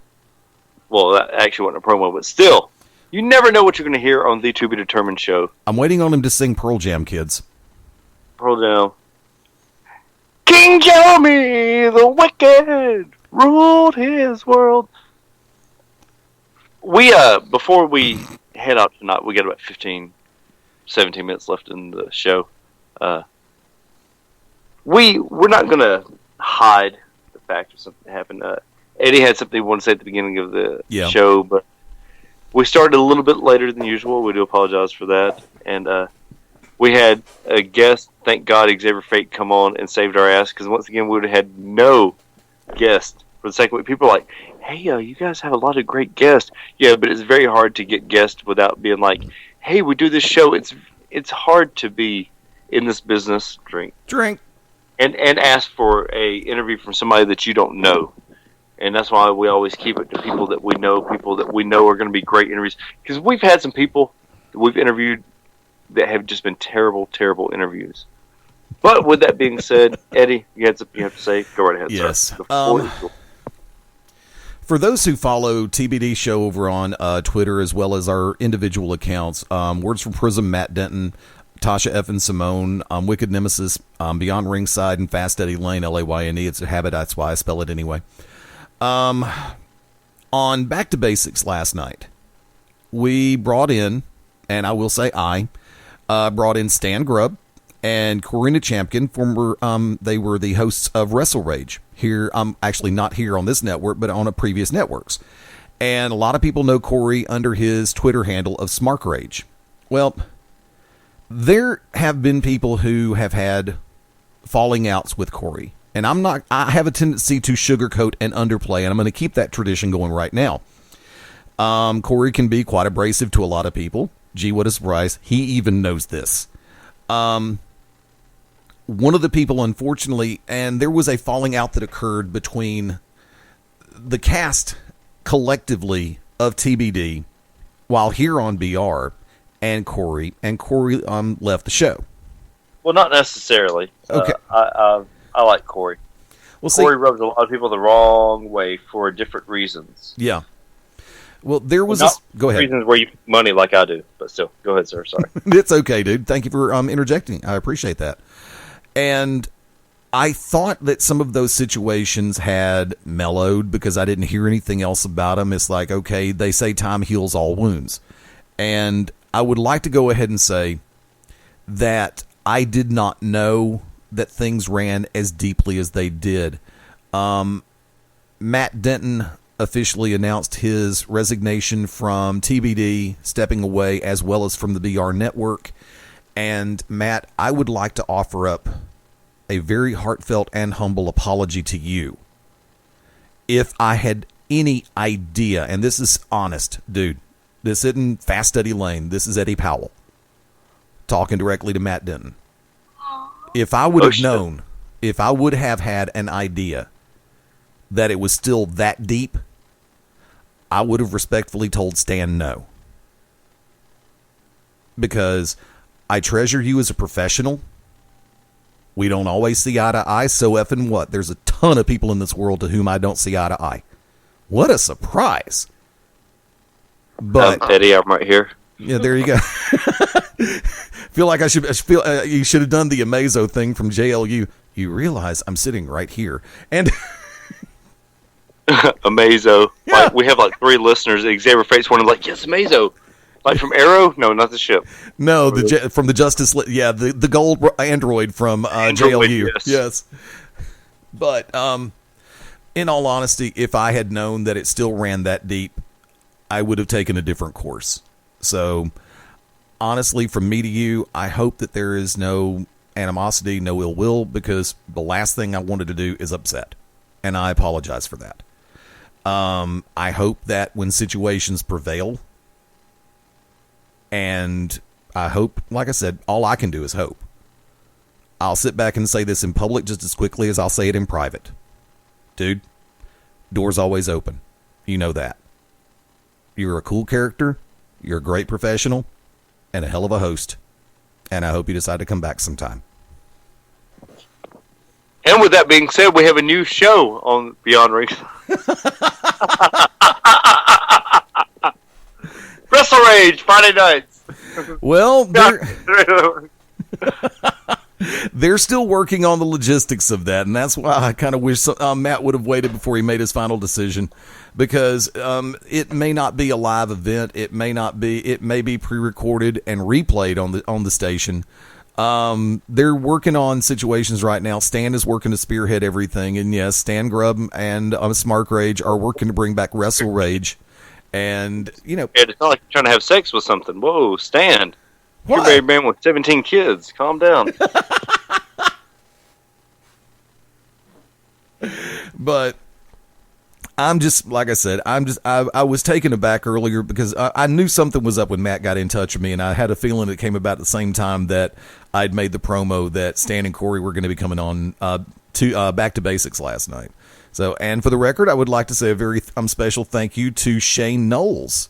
Well, that actually wasn't a promo, but still, you never know what you're going to hear on the To Be Determined show. I'm waiting on him to sing Pearl Jam, kids. Pearl Jam. King Jeremy the Wicked ruled his world. We before we head out tonight. We got about 15, 17 minutes left in the show. We're not going to hide the fact of something that happened. Eddie had something he wanted to say at the beginning of the show, but we started a little bit later than usual. We do apologize for that. And we had a guest, thank God, Xavier Fate, come on and saved our ass, because once again, we would have had no guest for the second week. People are like, hey, you guys have a lot of great guests. Yeah, but it's very hard to get guests without being like, hey, we do this show. It's hard to be in this business, drink, and ask for a interview from somebody that you don't know. And that's why we always keep it to people that we know are going to be great interviews. Because we've had some people that we've interviewed that have just been terrible, terrible interviews. But with that being said, Eddie, you had something you have to say? Go right ahead, yes. Sir. For those who follow TBD Show over on Twitter, as well as our individual accounts, Words from Prism, Matt Denton, Tasha F. and Simone, Wicked Nemesis, Beyond Ringside, and Fast Eddie Lane, Layne. It's a habit, that's why I spell it anyway. On Back to Basics last night, we brought in, and I will say I brought in Stan Grubb and Corina Champkin, they were the hosts of Wrestle Rage here. Actually not here on this network, but on a previous networks. And a lot of people know Corey under his Twitter handle of Smark Rage. Well, there have been people who have had falling outs with Corey. And I have a tendency to sugarcoat and underplay, and I'm going to keep that tradition going right now. Corey can be quite abrasive to a lot of people. Gee, what a surprise. He even knows this. One of the people, unfortunately, and there was a falling out that occurred between the cast collectively of TBD while here on BR and Corey left the show. Well, not necessarily. Okay. I like Corey. Well, Corey rubs a lot of people the wrong way for different reasons. Yeah. Well, there was go ahead. Reasons where you make money like I do, but still, go ahead, sir. Sorry. It's okay, dude. Thank you for interjecting. I appreciate that. And I thought that some of those situations had mellowed because I didn't hear anything else about them. It's like, okay, they say time heals all wounds. And I would like to go ahead and say that I did not know that things ran as deeply as they did. Matt Denton officially announced his resignation from TBD, stepping away, as well as from the BR network. And Matt, I would like to offer up a very heartfelt and humble apology to you. If I had any idea, and this is honest, dude, this isn't Fast Eddie Lane, this is Eddie Powell talking directly to Matt Denton. If I would have known, if I would have had an idea that it was still that deep, I would have respectfully told Stan no. Because I treasure you as a professional. We don't always see eye to eye, so effing what? There's a ton of people in this world to whom I don't see eye to eye. What a surprise. But Eddie, I'm right here. Yeah, there you go. Feel like you should have done the Amazo thing from JLU. You realize I'm sitting right here. And Amazo. Yeah. Like, we have like 3 listeners. Xavier Fate's one like, yes, Amazo. Like from Arrow? No, not the ship. No, from the Justice League. Yeah, the gold android from JLU. Yes. But in all honesty, if I had known that it still ran that deep, I would have taken a different course. So honestly, from me to you, I hope that there is no animosity, no ill will, because the last thing I wanted to do is upset. And I apologize for that. I hope that when situations prevail, and I hope, like I said, all I can do is hope. I'll sit back and say this in public just as quickly as I'll say it in private. Dude, door's always open. You know that. You're a cool character, you're a great professional, and a hell of a host. And I hope you decide to come back sometime. And with that being said, we have a new show on Beyond Rings. Wrestle Rage, Friday nights. Well, They're still working on the logistics of that, and that's why I kind of wish Matt would have waited before he made his final decision, because it may not be a live event. It may not be. It may be pre-recorded and replayed on the station. They're working on situations right now. Stan is working to spearhead everything, and yes, Stan Grubb and Smart Rage are working to bring back Wrestle Rage, and it's not like you're trying to have sex with something. Whoa, Stan. What? You're a married man with 17 kids. Calm down. But I'm just, like I said, I was taken aback earlier because I knew something was up when Matt got in touch with me, and I had a feeling it came about at the same time that I'd made the promo that Stan and Corey were going to be coming on to Back to Basics last night. So, and for the record, I would like to say a very special thank you to Shane Knowles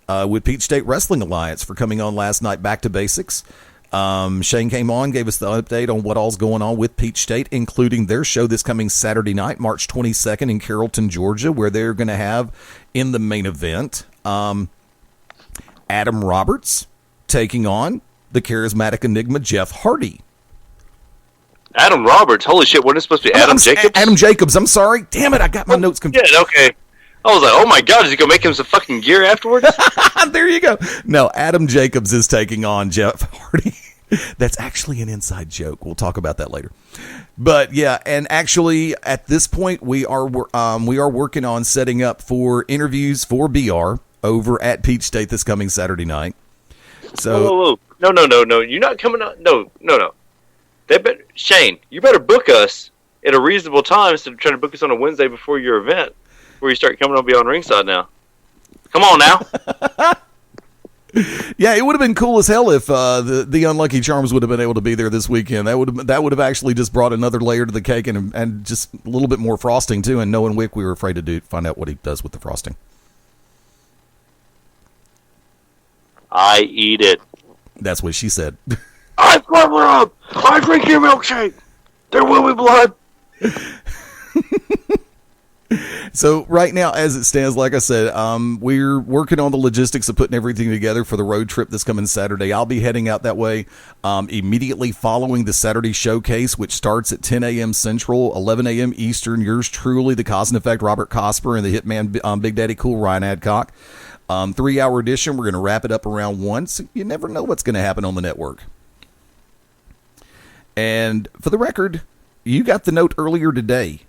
with Peach State Wrestling Alliance for coming on last night, Back to Basics. Shane came on, gave us the update on what all's going on with Peach State, including their show this coming Saturday night, March 22nd in Carrollton, Georgia, where they're going to have in the main event Adam Roberts taking on the charismatic enigma Jeff Hardy. Adam Roberts? Holy shit, wasn't it supposed to be Adam Jacobs? Adam Jacobs, I'm sorry. Damn it, I got my notes confused. Yeah, okay. I was like, oh my god, is he going to make him some fucking gear afterwards? There you go. No, Adam Jacobs is taking on Jeff Hardy. That's actually an inside joke. We'll talk about that later. But yeah, and actually at this point we are working on setting up for interviews for BR over at Peach State this coming Saturday night. So whoa. No. You're not coming on. No. Shane, you better book us at a reasonable time instead of trying to book us on a Wednesday before your event, where you start coming on Beyond Ringside now. Come on now. Yeah, it would have been cool as hell if the Unlucky Charms would have been able to be there this weekend. That would have actually just brought another layer to the cake and just a little bit more frosting too. And knowing Wick, we were afraid to find out what he does with the frosting. I eat it. That's what she said. I cover up. I drink your milkshake. There will be blood. So right now, as it stands, like I said, we're working on the logistics of putting everything together for the road trip this coming Saturday. I'll be heading out that way immediately following the Saturday showcase, which starts at 10 a.m. Central, 11 a.m. Eastern. Yours truly, the Cause and Effect, Robert Cosper, and the Hitman Big Daddy Cool, Ryan Adcock. 3-hour edition. We're going to wrap it up around 1, so you never know what's going to happen on the network. And for the record, you got the note earlier today.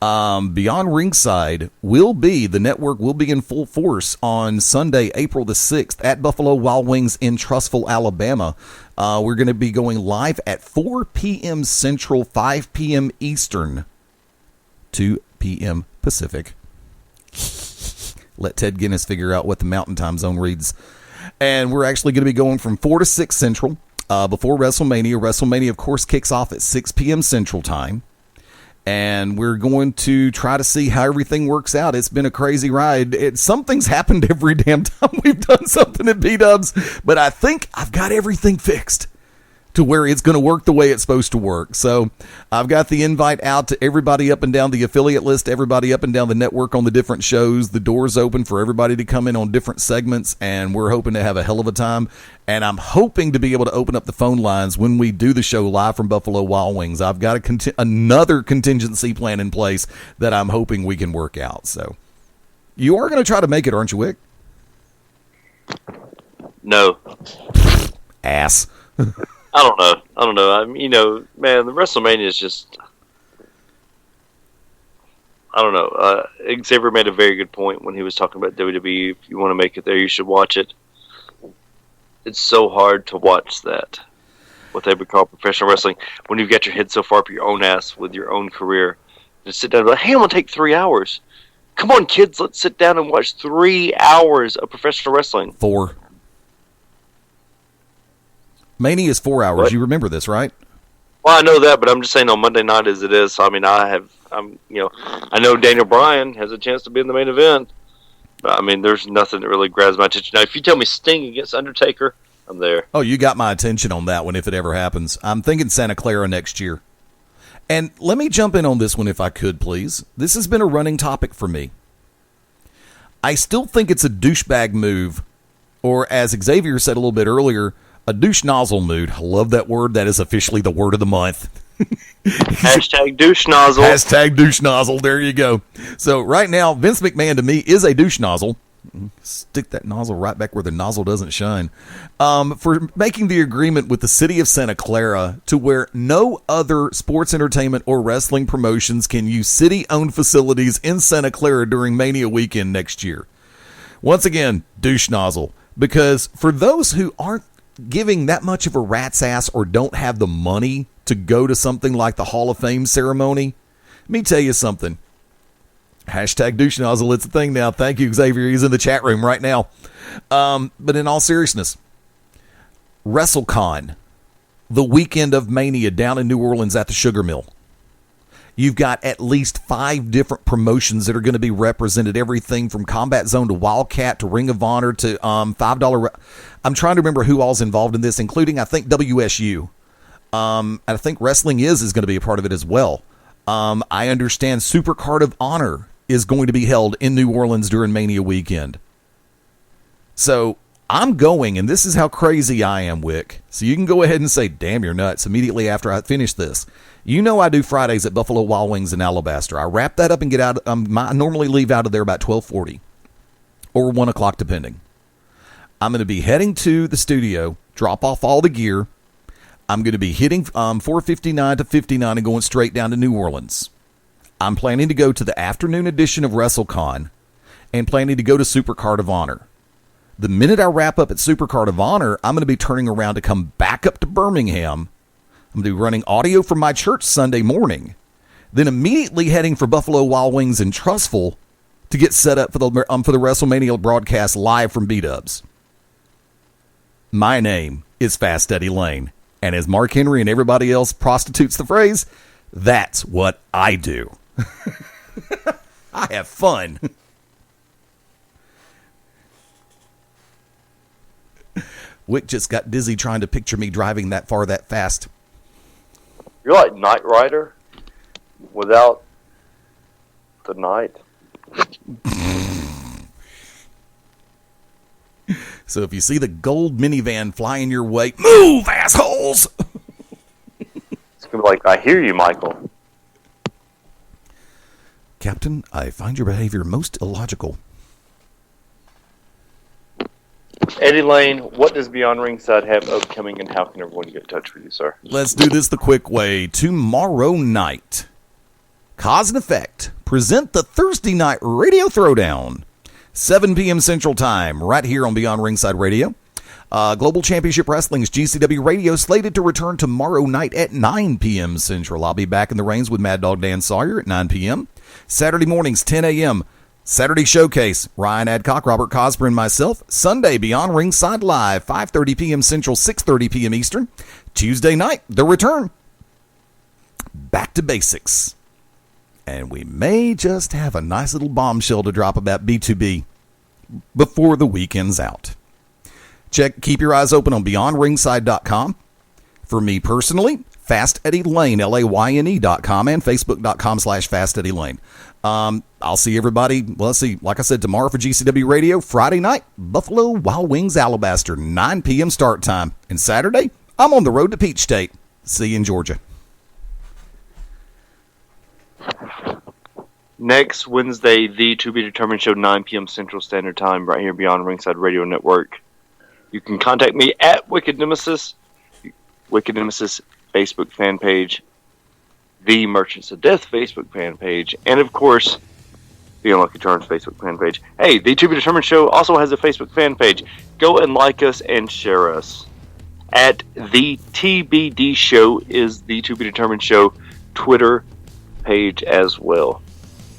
Beyond Ringside the network will be in full force on Sunday, April the 6th at Buffalo Wild Wings in Trussville, Alabama. We're going to be going live at 4 p.m. Central, 5 p.m. Eastern, 2 p.m. Pacific. Let Ted Guinness figure out what the mountain time zone reads. And we're actually going to be going from 4 to 6 Central before WrestleMania. WrestleMania, of course, kicks off at 6 p.m. Central time. And we're going to try to see how everything works out. It's been a crazy ride. Something's happened every damn time we've done something at B-Dubs. But I think I've got everything fixed to where it's going to work the way it's supposed to work. So I've got the invite out to everybody up and down the affiliate list, everybody up and down the network on the different shows. The door's open for everybody to come in on different segments, and we're hoping to have a hell of a time. And I'm hoping to be able to open up the phone lines when we do the show live from Buffalo Wild Wings. I've got another contingency plan in place that I'm hoping we can work out. So you are going to try to make it, aren't you, Wick? No. Ass. I don't know. I mean, man, the WrestleMania is just, I don't know. Xavier made a very good point when he was talking about WWE. If you want to make it there, you should watch it. It's so hard to watch that, what they would call professional wrestling, when you've got your head so far up your own ass with your own career. Just sit down and be like, hey, I'm going to take 3 hours. Come on, kids, let's sit down and watch 3 hours of professional wrestling. 4. Mania is 4 hours. What? You remember this, right? Well, I know that, but I'm just saying on Monday night as it is. So, I mean, I know Daniel Bryan has a chance to be in the main event. But, I mean, there's nothing that really grabs my attention. Now, if you tell me Sting against Undertaker, I'm there. Oh, you got my attention on that one if it ever happens. I'm thinking Santa Clara next year. And let me jump in on this one if I could, please. This has been a running topic for me. I still think it's a douchebag move, or as Xavier said a little bit earlier, A douche nozzle mood. I love that word. That is officially the word of the month. Hashtag douche nozzle. Hashtag douche nozzle. There you go. So right now, Vince McMahon to me is a douche nozzle. Stick that nozzle right back where the nozzle doesn't shine. For making the agreement with the city of Santa Clara to where no other sports entertainment or wrestling promotions can use city-owned facilities in Santa Clara during Mania weekend next year. Once again, douche nozzle. Because for those who aren't giving that much of a rat's ass or don't have the money to go to something like the Hall of Fame ceremony, let me tell you something. Hashtag douche nozzle, it's a thing now. Thank you, Xavier. He's in the chat room right now. But in all seriousness, WrestleCon, the weekend of Mania down in New Orleans at the Sugar Mill. You've got at least 5 different promotions that are going to be represented. Everything from Combat Zone to Wildcat to Ring of Honor to $5. I'm trying to remember who all's involved in this, including, I think, WSU. And I think Wrestling is going to be a part of it as well. I understand Super Card of Honor is going to be held in New Orleans during Mania weekend. So I'm going, and this is how crazy I am, Wick. So you can go ahead and say, damn, you're nuts, immediately after I finish this. You know I do Fridays at Buffalo Wild Wings in Alabaster. I wrap that up and get out. I normally leave out of there about 12:40 or 1 o'clock, depending. I'm going to be heading to the studio, drop off all the gear. I'm going to be hitting 459 to 59 and going straight down to New Orleans. I'm planning to go to the afternoon edition of WrestleCon and planning to go to Super Card of Honor. The minute I wrap up at Super Card of Honor, I'm going to be turning around to come back up to Birmingham. I'm going to be running audio from my church Sunday morning. Then immediately heading for Buffalo Wild Wings in Trussville to get set up for the WrestleMania broadcast live from B-Dubs. My name is Fast Eddie Lane. And as Mark Henry and everybody else prostitutes the phrase, that's what I do. I have fun. Wick just got dizzy trying to picture me driving that far that fast. You're like Knight Rider without the knight. So if you see the gold minivan flying your way, move, assholes! It's going to be like, I hear you, Michael. Captain, I find your behavior most illogical. Eddie Lane, what does Beyond Ringside have upcoming, and how can everyone get in touch with you, sir? Let's do this the quick way. Tomorrow night, Cause and Effect present the Thursday Night Radio Throwdown. 7 p.m. Central Time, right here on Beyond Ringside Radio. Global Championship Wrestling's GCW Radio slated to return tomorrow night at 9 p.m. Central. I'll be back in the reins with Mad Dog Dan Sawyer at 9 p.m. Saturday mornings, 10 a.m. Saturday Showcase, Ryan Adcock, Robert Cosper, and myself. Sunday, Beyond Ringside Live, 5:30 p.m. Central, 6:30 p.m. Eastern. Tuesday night, the return. Back to basics. And we may just have a nice little bombshell to drop about B2B before the weekend's out. Keep your eyes open on BeyondRingside.com. For me personally, Fast Eddie Lane, LAYNE.com, and Facebook.com/Fast Eddie Lane. I'll see everybody, well, let's see, like I said, tomorrow for GCW Radio. Friday night, Buffalo Wild Wings, Alabaster, 9 p.m. start time. And Saturday, I'm on the road to Peach State. See you in Georgia. Next Wednesday, the To Be Determined Show, 9 p.m. Central Standard Time, right here Beyond Ringside Radio Network. You can contact me at Wicked Nemesis Facebook fan page, the Merchants of Death Facebook fan page, and of course, the Unlucky Charms Facebook fan page. Hey, the To Be Determined Show also has a Facebook fan page. Go and like us and share us. At the TBD Show is the To Be Determined Show Twitter page as well.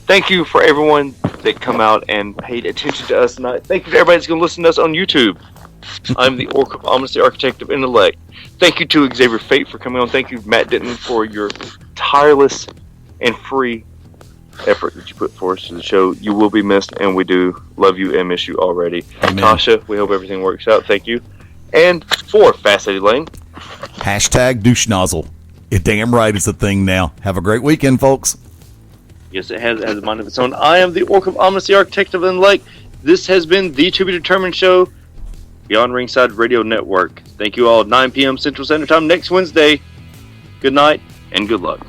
Thank you for everyone that come out and paid attention to us tonight. Thank you to everybody that's going to listen to us on YouTube. I'm the Orc of Ominous, the Architect of Intellect. Thank you to Xavier Fate for coming on. Thank you, Matt Denton, for your tireless and free effort that you put forth to the show. You will be missed, and we do love you and miss you already. Amen. Tasha, we hope everything works out. Thank you. And for Fast Eddie Lane, hashtag douche nozzle. You're damn right it's a thing now. Have a great weekend, folks. Yes, it has a mind of its own. I am the Orc of Ominous, the Architect of Intellect. This has been the To Be Determined Show. Beyond Ringside Radio Network. Thank you all. 9 p.m. Central Standard Time next Wednesday. Good night and good luck.